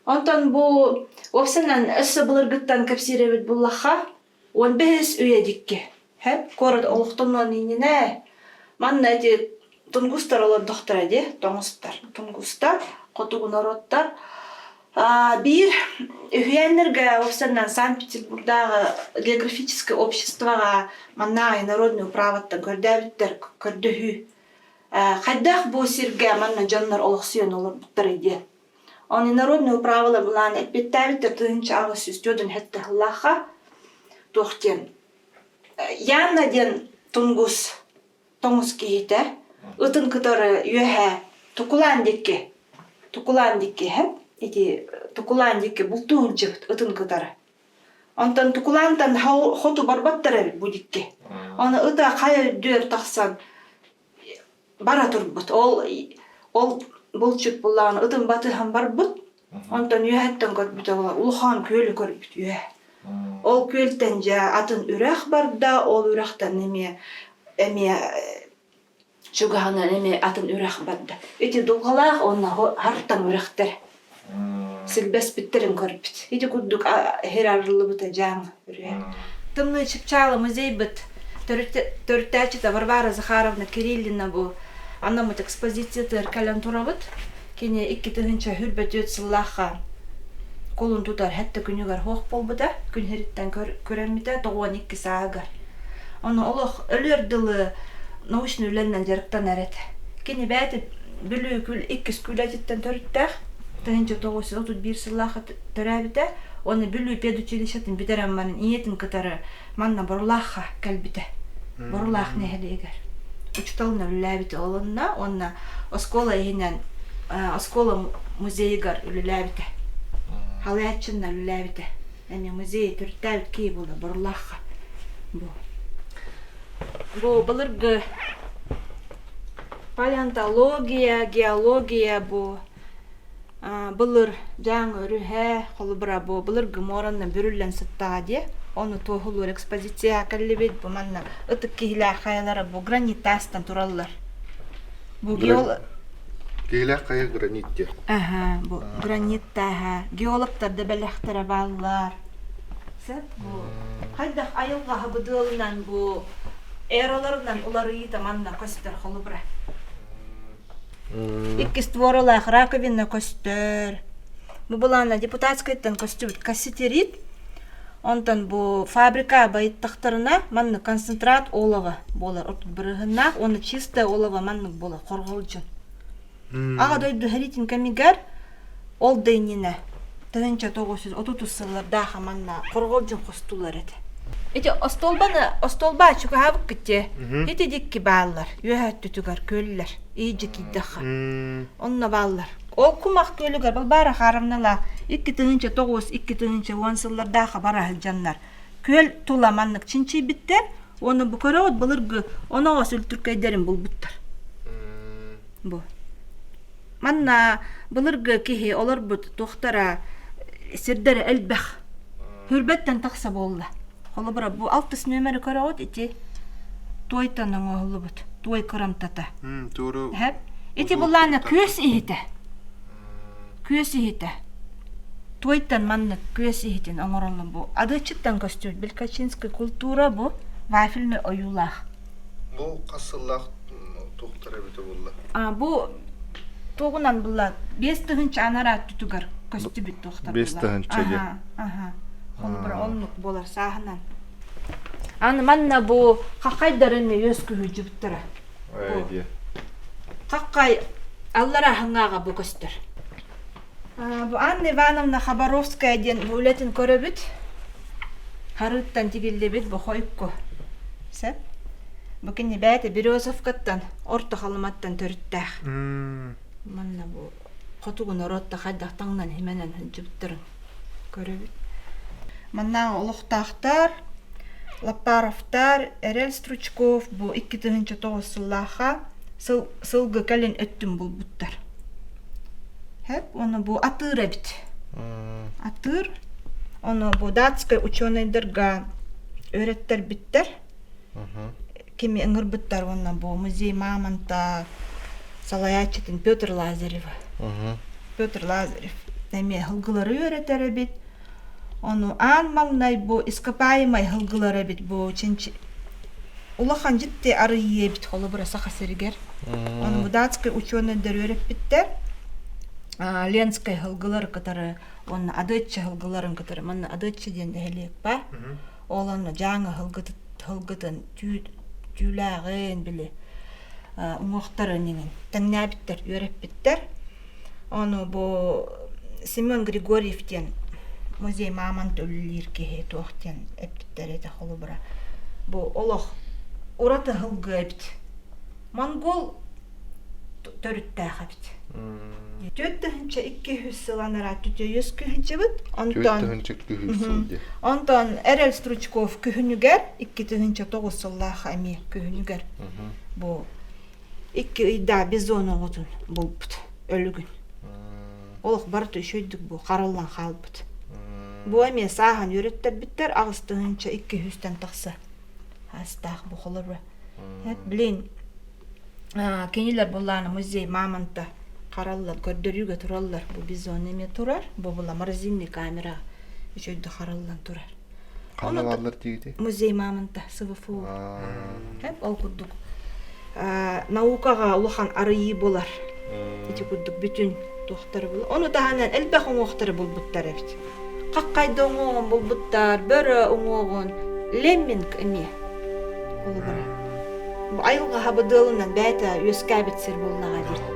Онтон бұл опсынан өссі бұлыргыттан кәпсиребет бұллаға, он бәс өйедікке. Хэп, корот олуқтаннан иніне. Манна әте тунгустар олар доқтар әде, тоңыстар. Тунгустар, қотуғын ороттар. Бир үйәнерге опсынан Санкт-Петербургдағы географическое обществоға маннағы народный управаттан көрдәбіттер көрдіхі. Қайдақ бұл сирге манна жаннар олықсыйын олар бұттар әде. Оны народный управалы бұлан әппеттәбіттер тұғынчы ағыз үстеудің хәтті ғыллаға тоқтен. Янна ден тунгус тоңыз кейті, ұтын күтары үйәе тұқылан декке әп. Эти тукуландики бултуун жыгыт ытын кытары. Онтан тукулантан хоту барбаттары будикке. Оны ыта кая дөр таксан бара турбут. Ол булчут булланы ытын батыхан барбут. Онтан үйәттен көрбүт ола улхан көлі көрбүт үйә. Ол көлтен жа атын үрәх барда, ол үрәхтен эме чугахана эме атын үрәх барда. Эти дулгалах онна харттан үрәхтер. Силбес биттерин көрбіт. Иди күддік херарлы бұта жаңы. Тымны чыпчалы музей бұт. Төрттәчіта Варвара Захаровна Кириллина бұ. Анамыт экспозицияты кәлін тұра бұт. Кене 2 тығынша хүрбет өтсіллаға қолын тұтар хәтті күнігер хоқ бол бұда. Күн херіттен көрәміті 92 сағығар. Оны олық өлерділі научны өләннен жарықтан әрет. Кене бәті бүлі күл 2 күләтеттен төрттәқ. Тәнче 931 сыллаха төрәбите, оны бүлүү педучилищатын битерәмманын иетин кытары манна борлаха кәлбите. Борлах нехелегер. Учтална үләбите олынна, онна оскола ихинен, оскола музейгар үләбите. Халаятчынна үләбите. Әме музей түрттәбит кей болды борлаха. Бу былыргы палеонтология, геология бу Бұлыр жаңы үріхе қолыбыра бұл. Бұлыр ғыморанны бүрілін сыттаға де. Оны тоғылыр экспозиция кәлібет бұл манна. Үтік кейлі қайалары бұл гранит тастан тұралылар. Кейлі қайы гранитте. Бұл гранит тағы. Геологтарды бәліқтірі балылар. Қайдақ айылға бұдылынан бұл эраларынан олары ета манна көстер қолыбыра. Икки створылах раковина костер. Бу булана депутатскайттан костюбит кассетерит. Онтан бу фабрика байыттақтарына манны концентрат олығы болар. Отут бірігінна, оны чистая олығы манны болар, қорғылжын. Аға дойду харитин камигар, ол дейніне. Тағынча 930 сыллардаға манна қорғылжын қостулар еді. Эти остолба чугавык китте. Эти дикки баллар, юхат түтүгар көллер, ийжи киддаха. Онна баллар. Ол кумак көлүгөр бул бара харымнала 2 тыгынча 9, 2 тыгынча 10 сыллардаға бара жаннар. Көл туламаннык чинчи биттер, оны букарот былыргы, оны ос өлтүркөйдерин бул буттар. Бу. Манна былыргы кихи олар бут тохтара сирдер элбэх. Хүрбеттен тақса болла. Олы бұра, бұл 6 нөмірі көрі от, еті тойтанын оғылы бұд, той қырамтата. Еті бұлланы көз ехеті. Көз ехеті. Тойтан манны көз ехетін оңырылын бұл. Адычыттан көстер, белкачинский культура бұл, вафельный оюлақ. Бұл қасылақ тоқтары біті бұлла? Бұл тоғынан бұлла 5 тығынча анара түтігір көсті біт тоқтар бұлла. 5 тығынча де? Қолы бір олнық болар сағынан. Аны манна бұл қақайдарыны өз күйі жүбіттірі. Қақай аллара хаңаға бұл көстір. Бұл Анна Ивановна Хабаровская ден өлетін көрі бүт. Харыттан тегелде бүт бұл қойыққы. Сәп? Бұл кені бәті Березовкаттан, орты қалыматтан түріттәқ. Манна бұл қотуғын оротта қайдақтаңнан хеменен жүбіттірін көрі бүт. Манна олықтақтар, Лаппаровтар, Эрел Стручков бу 2009 сыллаха сылгы кален өттүм булбуттар. Хеп, оны бу атыр эбит. Атыр. Оны бу датскай ученыйдырга öğretler bitter. Kimi ыңырбыттар оны бу музей Мамонта Салаячитин Петр Лазарев. Петр Лазарев. Неме хылгылары öğreter бит. Onu anmağnay bu iskapayımay hılgılara bit bu çünkü улахан ciddi arıyı bit holu burası haseriger. Onu bu dağıtskay ученыйдар öğret bitter. Ленскай hılgıları katarı, onun adıçı hılgıların katarı, manna adıçı diyen de heliyek ba. Olanı жаңы hılgıdın tüylağın bile uğuqtarı nenen tanıya bitter, öğret bitter. Onu bu Семен Григорьевтен Музей Мамонт өлілерге тоқтен әптіптер еті қолы бұра. Бұл олық ұраты ғылғы әпті. Монгол төрітті әқапты. Төттіғінші 200 сыланара төте 100 күхінші бұд. Онтан Эрел Стручков күхінігер, 2009 сыллаға әме күхінігер. Бұл 2 үйда бизон оғытын бұл бұд, өлігін. Олық барты үшөйдік бұл қаралан қал бұд. Bu eme sahan öğretler bitter ağıstığınca 200'ten taqsa. Hastaq bu xolur. Hep bilin. Keniler bollarını muzey Mamonta qarallar, gördürüge turallar. Bu biz onu eme turar. Bu bolla marzinli kamera üçöydü qarallan turar. Qanalarlar deydi? Muzey Mamonta SVFU. Hep ol kurduk. Naukaga uluhan arıyı bolar. Iti kurduk bütün toxtarı bolar. Onu dahanan elbaq oğuqtarı bulbuttar ebit. Qaqqayda oğuğun bulbuttar, börü oğuğun lemming emi. Olu bara. Bu ayılga habıdığından bәйті өскәбетсер болунаға дейді.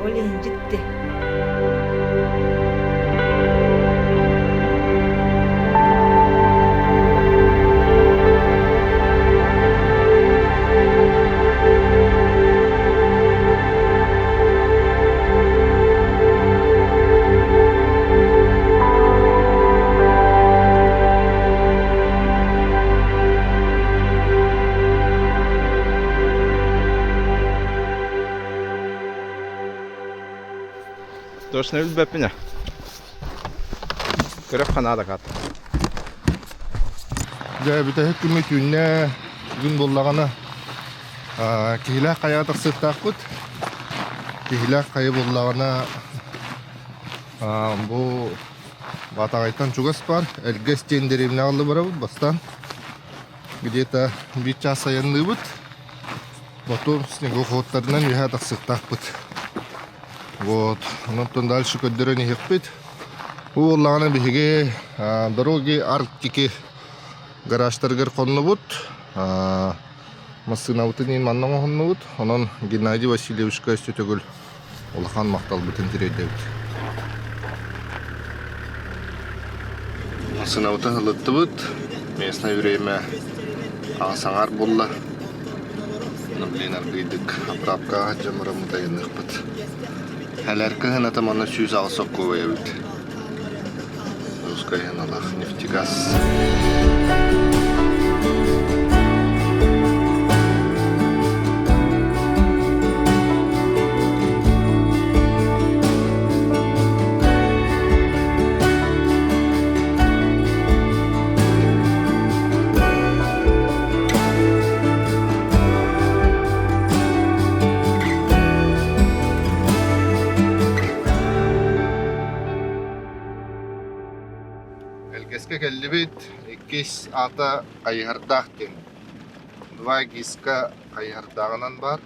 Олейін жітті. Точно любят меня. Көрөп надо кат. Ja bita hükümet günne gün bollagana kihila kaya taqsıttaqut. Kihila kaya bollagana bu batagaytan чугас бар. Элгес тендеремне алды барабыт бастан. Где-то 1 час аянлыбыт. Потом снегоходтарынан виха тақсыттақпыт. Вот, онтон дальше көддөрөн ихпит. Бу уллагана биге дороги Арктики гаражтаргер коннубут. Машинаутын маннан коннубут. Онон Геннадий Васильевичка сөтөгөл улахан мактал бүтүн тирелдебит. Машинаутын хылыттыбыт. Местное время саңар болла. Блин, аргыдык аправка жамырым дайыныхпыт. Хәләркі ғына таманна сүйіз алсақ көбей өт. Русская ғыналақ нефтегаз. Elgeske kellibit ikkis ata kayhardaqtin. Dva giska kayhardağınan var.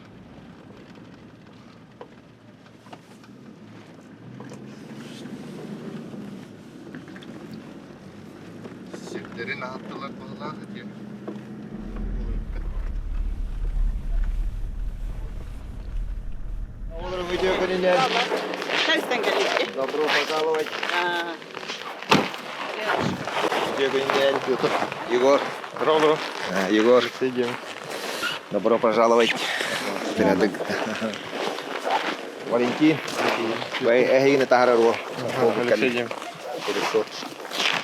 Sirtlerin attılar bağlar diye. Добро пожаловать. Егор. Здорово. Егор. Сидим. Добро пожаловать. Порядок. Валентин. Вы эгин это хорошо. Сидим. Хорошо.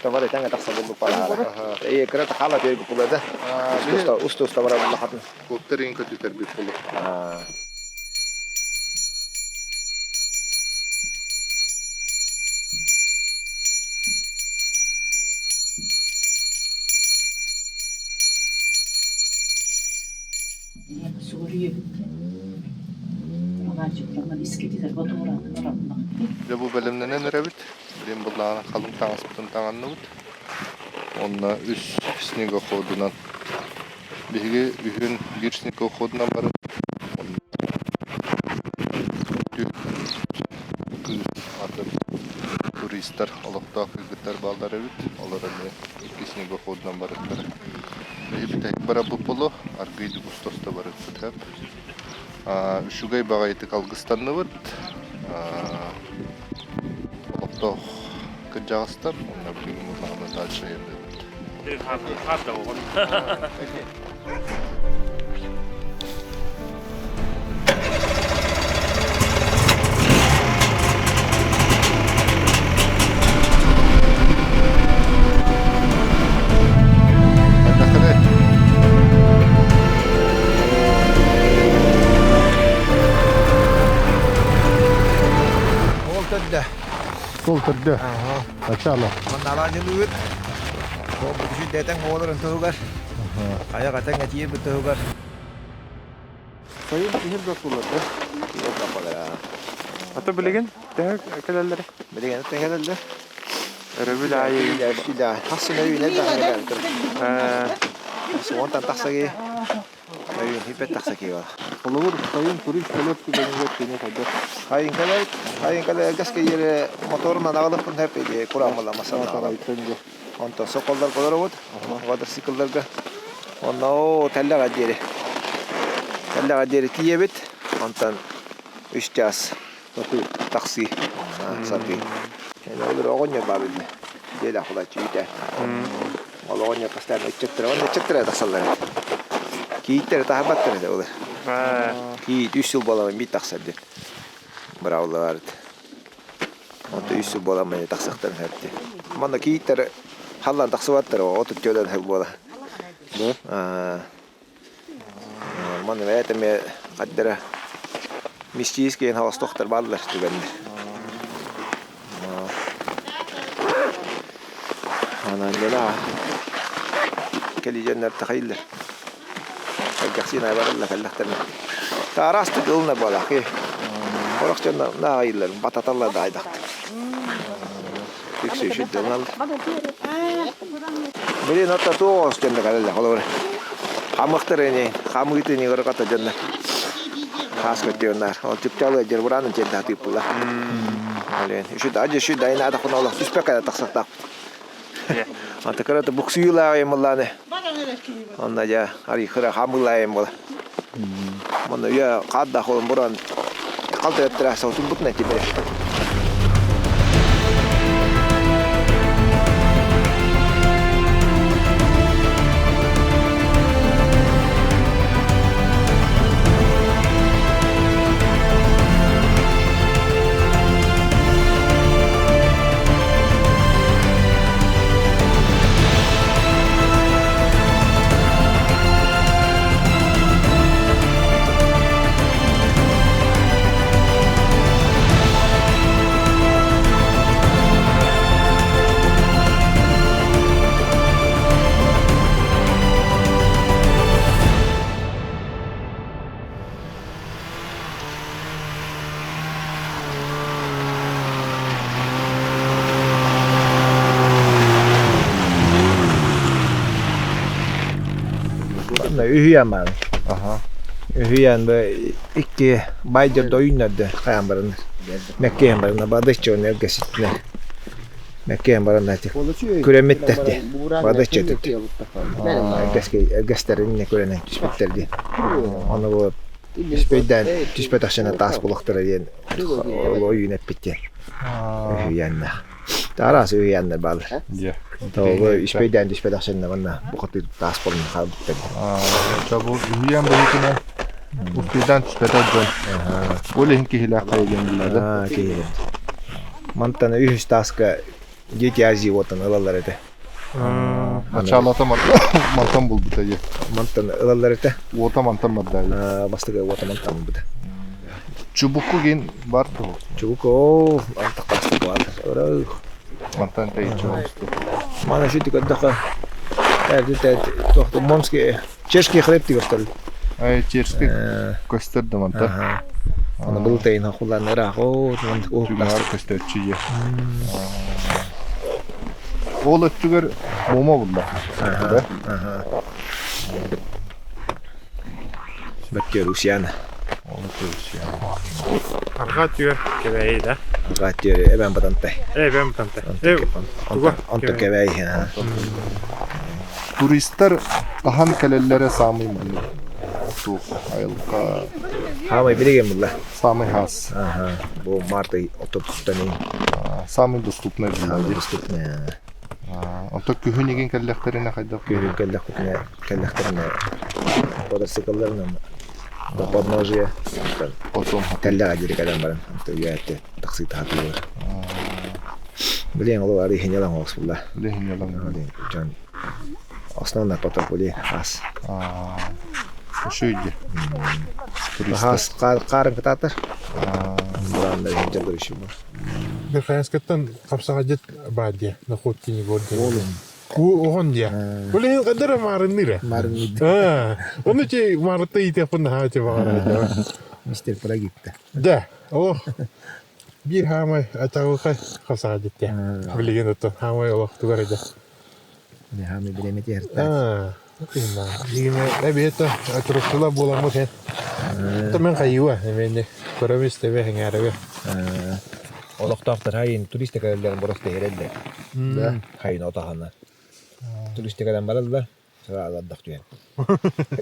Tavara tanga taksa bullu pala. Ei kereta hala tiiku pulle da. Ustus tavara bullu hatna. Kopterin kötü terbit bulu. Ve bu bölümde ne nerevit? Benim bundan kalın tanıspıtın tanınıvıt. Onunla üst snigohodundan. Bihi ühün bir snigohodundan barı. Turistler, Allah'ta kıyıklar bağlar evit. Onlara iki snigohodundan barıklar. Bihi bir tek bara bu polo, arkaydı gustosta barıklar hep. Üşügey bağaydı kalgıstanlıvıt. Allah'ta kıcağıstar. Onunla bir gün bunlarla daha şey yapıyor. Kulturdu. Maşallah. Mandalan yürüyüp. Bu şiddetten oğulların tuğgar. Ayak atan geçiyor bu tuğgar. Sayın ihir bakuladı. Yok kapalı. Ata bilegen kalalları. Bilegen tengeldi. Röbül ayı. Şida. Hasıl evine de geldi. Sontan taksaki. Ayın hipet taksaki var. Olur sayın turist kalıp ki benim yok kadar. Hayın kadar gaske yere motoruna dağılıp pun hep diye kuramala masada. Ondan sokollar kadar oldu. Motosikletler de. Ondan o teller acele. Teller acele tiyebet. Ondan 3 jas. Taksi. Sapi. Yani olur oğanya babide. Diye de kula çiğde. Oğanya pastan çektir taksalar. Kiitter tahabattır da olur. Ki 3 yıl bolamayın bir taksadı. Bravo vardı. Ondan 3 yıl bolamayın taksaktan hepti. Manda kiitter hallan taksavatır o otup jodan hep bola. Manda veetemme kaddera miskiiskin havas tohtar ballar tüvende. Ana lela keli cennet takhayiller. Kaksina baralla kallahtarna. Taarasti dulna bola ki. Orakçanda naayiller batatalla da aydaktı. Yksi şidden aldı. Biri notta tuos cennet kallalla olur. Hamaktareni, hamugiteni gorakata cennet. Haskatıyorlar. O tipçalı cer buranın cennet tipulla. Alen. Şu da ina ada kuna Allah tuspeka taksakta. Anta karata buksuyula emallane. Onda ya hari khara hamullayım bola. Onda ya qadda xolum buran qalta ettirasa otun butna tibe. Ühüyen var. Ühüyen de iki bayca doyunladı kayanbarın. Mekkeyen barına badıkça ne gesitne. Mekkeyen barına tek. Küremet tehti. Badıkça tehti. Gesterin ne kürenet tüspetlerdi. Onu bu tüspeden tüspetaşına taas bulaktırı diyen oyun hep bitti. Ühüyenle. Taras ühüyenle bal. Tahu ispeden tüspetaşına bana bu kadar taas bulun kaldı. Çabuk ühüyen belki Ustidan tüspetaşın. Boleh ki hilakaya geldiler. Mantan ühüs taska Дети Азии вот он ылалар это. Началата мантан бул бутайы. Мантан ылалар это. Ота мантан маддай. Бастыга вот мантан буда. Чубукку ген барды ол. Чубук о антак басты бар. Мантан тайчу. Мана шүтик отдаха. Где-то тохто момский чешский хлеб тигостал. Ай чешский көстөрдү манта. Аны бул тейин хакулларны рахо, ол Түгөр көстөрчү. Ол өттүгөр момо булда. Бәкке Русияна. Арга түйөр кебей да. Гаттер эбен батантай. Бем тантай. Онто кебей. Туристтер кахан келеллере самый мын. Ту айылка Хамай билеген булла. самый хас. Бу марта отоптани. Самый доступный булды. Доступный. Онто күхүнеген келлектерине кайда Күйрүн келлектерине. Мотоциклларынан до подножия. Потом Теллага дирекадан баран. Онто яатте таксит хатылар. Билен олар ихнелан оксулла. лехинелан. Жан основной поток были хас. Шүйде. Хас карын кытатыр. Буранда жер еще бар. Верхаянскаттан капсага жет бадия находки не горде. Оған дия. Блин, қадыр марынныра. Оны че марытта итепін хачы бағара. Мистер Прогитта. Да. Ох. Bir хамай атауға қапсага жетті. Білеген өтті. Хамай олақ туғар еді. Не хамай білемет ерді. Дегеме әбетті атырықшыла боламыз ен. Мен қайуа. Менде көреміз тебе хеңәрігі. Олақтақтар хайын туристикалерін бұрықты ерелді. Хайын отағанна. Туристикадан барады, сразу отдохтуем.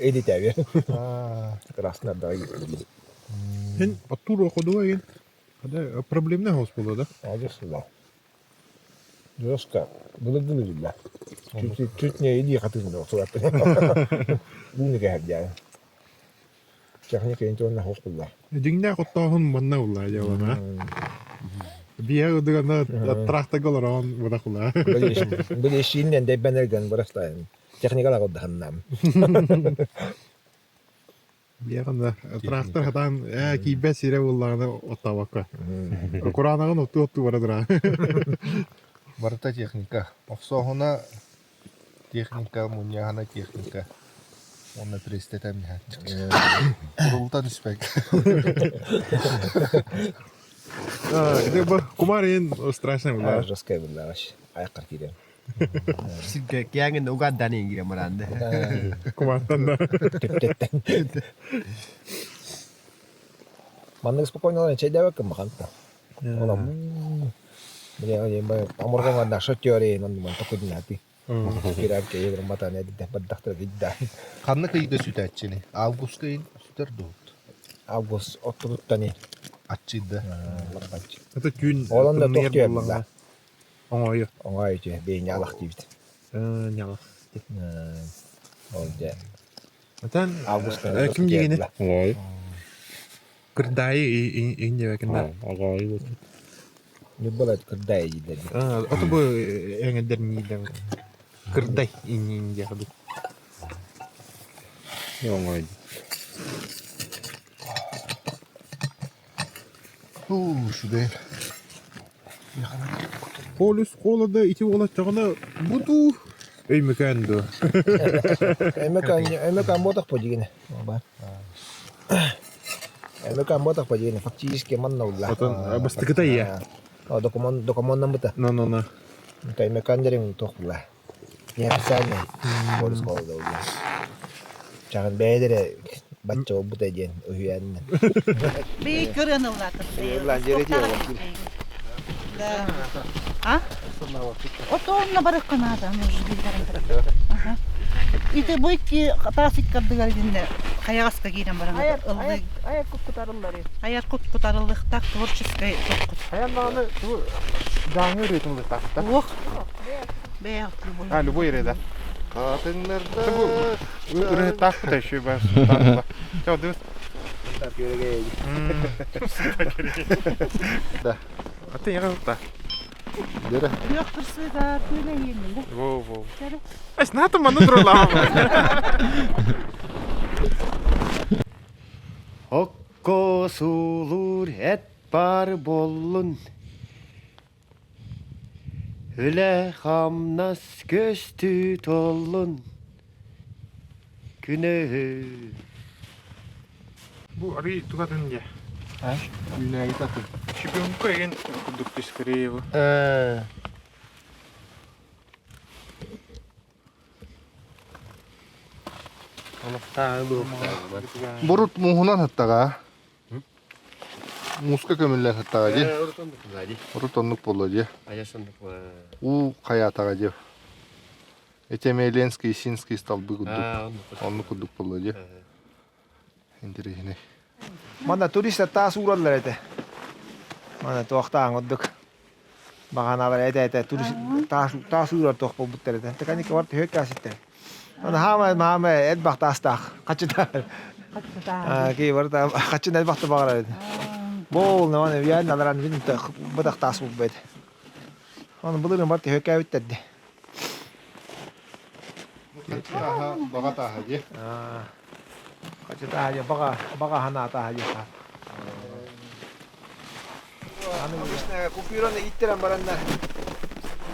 Иди тебе. Красный отдохи. Мен оттур оқыдуа ен. Проблемна хаус болды, да? Ажырсызда. Жестко. Бұлы жылда. Чуть не иди қатызында оқсуатты. Бұны кәйіп Техника интуанна хаус болды. Дегенде қоттағын манна ұлла, жауана. Бия удыгана трахта голорон бодакула. Бұл ешінен дәйбән әрген бұрастайын. Техникалар отдағаннам. Бия қанда трахтар хатан кейбә сире боллағына оттаваққа. Құранағын отты барадыра. Барыта техника. Оқсоғына техника, мұнияғына техника. Оны престетем не Құрылтан үспек. Где бы кумарин страшно было. Жесткая была вообще. Аяққар кейдем. Кәңін Уганданы енгере мұранды. Кумартан да. Тіптеттен. Мандың спокойно оларын чай дәуәккім мақанта. Олам. Амурған ғанда шөттеорейін, ондыман тоқыдың әті. Кирәк кейдер матан әдді бәддақтыр видда. Қанны кайда сүт әтчені? Август кайын сүтер дұғыт. Август оттырыттаны. Атчыды. Это күн. Оланда тоқтуя бұлда. Оңайы. Оңайы че, бейін алақ дейбіт. Нялақ. Ол же. Атан Август кім дегені? Оңайы. Кырдайы үйінде бәкінда. Оңайы. Не болады кырдай дейді. Ото бұ әңгендер мейден. Кырдай үйінде қады. Оңайы. Шудай. Полюс қолада ити олат жағына бұду өймекенді. Өймекен ботақ по дегені. Өймекен ботақ по дегені. Фактически манна ұлла. Бастықыта иә. Документнан бұта. No. Өймекендерің тоқ бұла. Неофициальный полюс қолада ұлла. Жағын бәйдері бачча бұта ден өйенінен. Bir körün olarak. Ulan cereti yok. Ha? O da onunla bırakın adam. İşte bu iki tasik kadınlar dinle. Kayaska giren barang. Ayak kutarıllar. Ayak kutarıldık tak tворческой топкут. Аяннаны жаңы ретінде тақта. Ох. Беяқ любой. Любой ереда. Қатыңларды. Үрі тақпыта үші бар. Чау, дұрыс. Да. Аты еға ұтта. Дере. Yok hırsızlar böyle yemin. Во. Ась нато мана дуралама. Окко сулур эт бар боллун. Үле хамнас көстү толлун. Күнө. Bu arı tugadın ya. Үйнәге такын. Şüphem egen kuduk скорее его. Бурут муһунан хаттага. Муска көмүлләр хаттага ди. Бурут оннук болду ди. У каятага ди. Этемеленский, Синский столбы кудук. Оннук кудук болду ди. Интересный. Мана туристер таа suurallar ete. Мана тоқтаан оддук. Баганалар ете турист таа suural тоқ болбуттар ете. Таканики варт hökkäsitte. Мана хаама эт бахтастах. Качытар. Ки варта качынай бахта багар ете. Бол нана вян наларан вин бадах таас болбет. Аны булырын варт hökkäyttәдди. Бага таа ди. Качыта аja бага хана таа ди. Аны бисне купюраны иттерен баранда.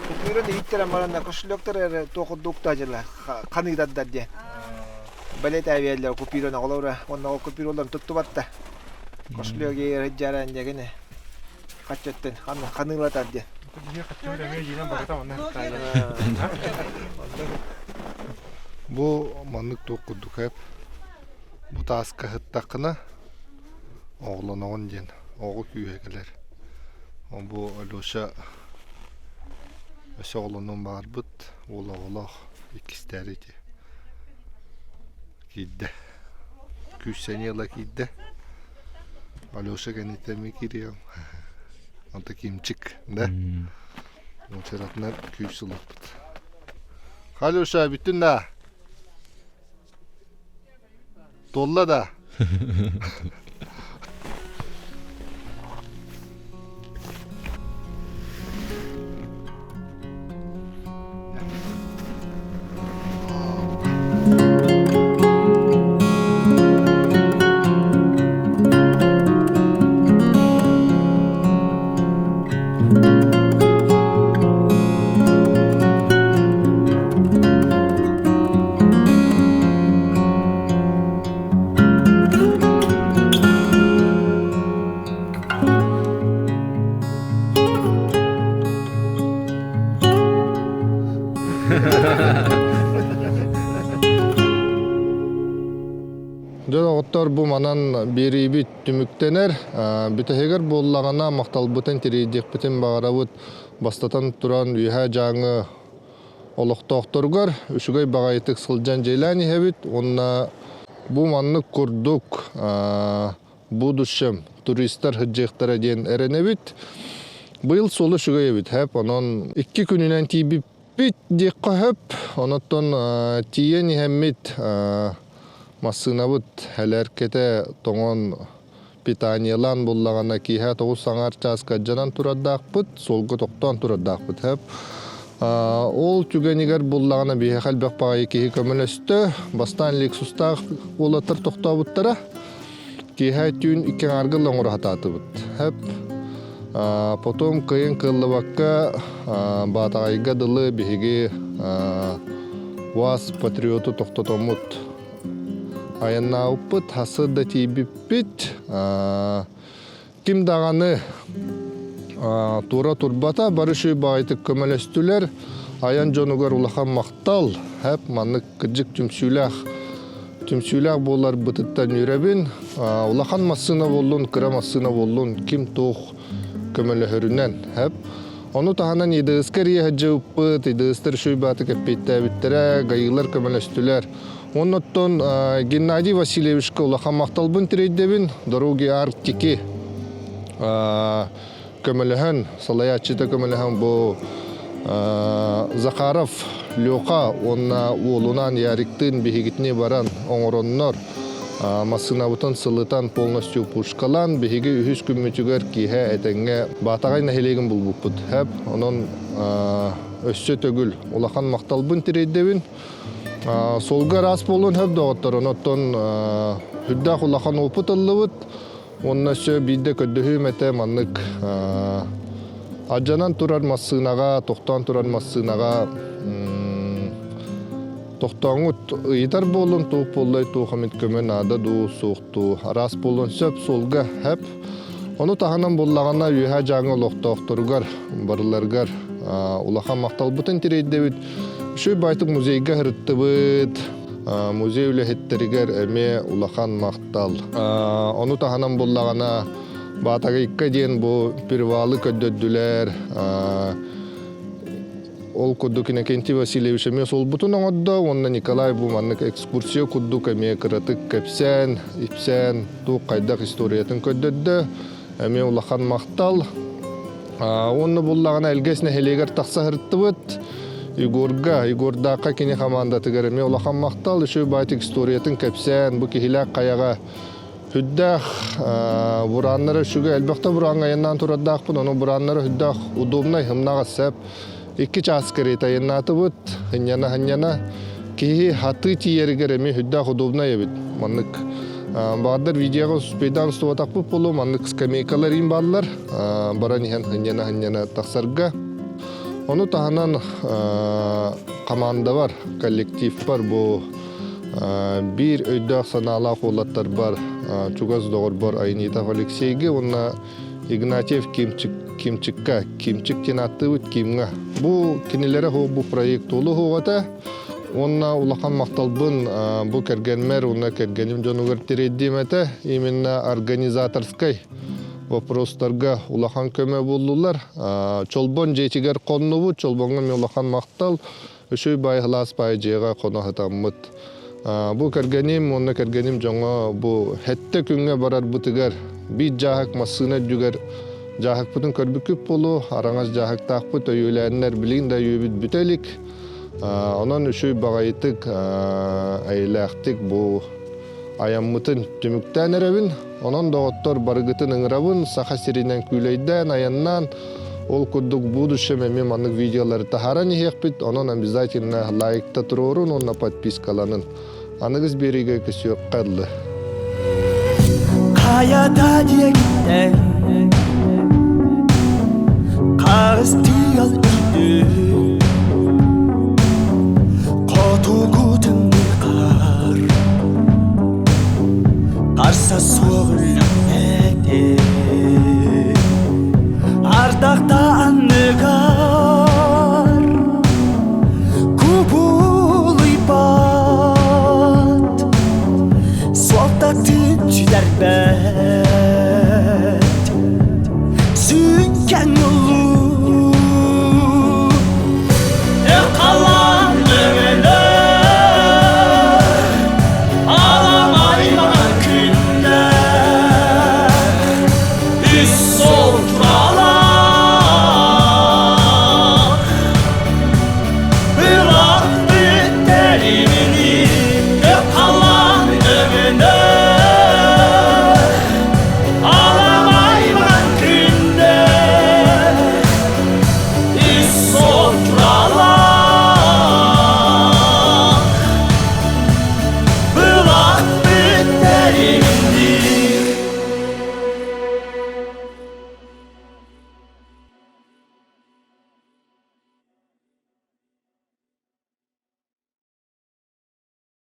Купюраны иттерен баранда кошелектер тоқудукта жила. Каныдаддар ди. Балет авиялар купюраны алаура, онна купюраларын туттубатта. Кошелеге реджаран дегене. Качыттын канылатар ди. Бу маннык тоқудук хеп. Бу тааска хыттакына оглоногон ден. Огу күйегелер. Бу Алёша оглонон барбыт. Ола икистери ди. Кидде. Күсенела кидде. Алёша генетеми кириям. Анта кимчик, да? Мочаратнар күйсулуппут. Алёша бүтүн да. Толла да. Оттор бу манан берибит түмүктенер, бүтехегер боллагана макталбытын тирейдекпитин багарабыт бастатан туран үйхэ жаңы олохтоохторгор үшүгөй багайтык сылжан жейлани хебит, онна бу маннык курдук будущем туристтер хыджыктара ден эренебит. Быйыл солу үшүгөй эбит хеп, онон 2 күнүнөн тийбит декка хеп, оноттон тиен хеммит Масынабыт хәләркете тоңон питаниялан буллагана киһә 9 саңар часка жанан тураддакпыт, солгы токтон тураддакпыт хеп. Ол түгенигер буллагана бие хәлбәк пагы киһи көмөлөстө, бастан Lexus'та улатыр тохтобуттара. Киһә түн 2 аргыл оңор хататыбыт. Хеп. Потом кыйын кыллыбакка батагайга дылы биһиги УАЗ патриоту тохтотомут. Аянна уппыт, хасыда тийбиппит, ким дағаны тура турбата, барышы бағайтык көмөлөстүлер, аян жонугар улахан мақтал, хәп маннык кыджык түмсүләк болар бытыттан үйрәбин, улахан массына болун, кыра массына болун, ким тух көмөлөһөрүнен, хәп. Onu tahanan idığıskar yehəcə uppıt, idığıstır şüybatı kəppettə bittirə, qayıqlar köməlöstülər. Ondan Gennadiy Vasilyevичка улахан мақталбын тирейдебин, дороги Арктики көмөлөһөн, салаячыта көмөлөһөн бу Захаров Лёха, онна улунан яриктин бихигитне баран оңороннор Масынабытын сылытан полностью пушкалан, беги үхүс күммүтүгөр киһе этеңге батагай нахилеген булбуппут. Хэп, онон өссө төгүл улахан макталбын тирейдебин. Солга рас болун хэп доғыттар, оноттон хүддақ улахан опыт ыллыбыт. Онна сө бидде көддөһү мете маннык аджанан турар массыынага, тоқтан турар массыынага тоқтаңыт ыйтар болун тууп боллай туухамит көмөн ада дуу суухту арас болун сөп солга хэп. Ону таханан боллагана үйха жаңы лохтоохторугар барыларгар улахан макталбытын тирейдебит. Шөй байтык музейге хырыттыбыт. Музей үлэхеттеригер эме улахан мактал. Ону таханан боллагана батага икка диен бу первалы көддөдүлер. Ол куддук Иннокентий Васильевич эме солбутун оңоддо, онна Николай бу маннык экскурсия куддук эме кыратык кепсен, ипсен, тук кайдак историятын көддөддө. Эме улахан мактал. Онны буллагана элгесне хелегер такса хырыттыбыт. Игордака кини хаманда тигереме улахан мактал, үшөй байтык историятын кепсен, бу кихилак каяга хүддах бураннары шуга элбекте буранга яннан тураддакпын, ону бураннары хүддах удобнай хымнага сеп. Икки часкери тайыннатыбыт, хыньяна кихи хаты тиеригер эми хүддах удобнай эбит. Маннык баадыр видеого спейдан стуатакпыт болу, маннык скамейкалар ин баллар, баран ихен хыньяна таксарга. Ону таханан команда бар, коллектив бар, бу бир өйдақ саналақ олаттар бар, чугаз доғыр бар Айнитов Алексейге, онна Игнатьев Кимчик тенатты өт Кимға. Бу кенелері бу проект олы хоғата, онна улахан мақталбын бу кергенмер, онна кергенім жонугар тереддеметі, именно организаторскай вопростарга улахан көмө болдулар. Чолбон жетигер коннубу, чолбонга мен улахан мактал, үшөй байхлас байжега коно хатаммыт. Бу кергеним, онна кергеним жоңа бу хетте күнгө барар бутыгар, бит жахак массына жүгер жахак бутун көрбү көп болу, араңаз жахак такпыт өйөләрнер билин да үйбүт бүтелик. Онон үшөй багайтык, айлактык бу аяммытын түмүктен эребин, онон доғыттор барыгытын ыңырабын, саха сиринен күлейден, аяннан, ол курдук будущем эми маннык видеолары тахаран ихекпит, онон обязательно лайкта турорун, онна подпискаланын. Анығыз бериге көсөк қалды. Каяда дегенде қағыз түйал үйді Қоту күтімді қар Қарса соғы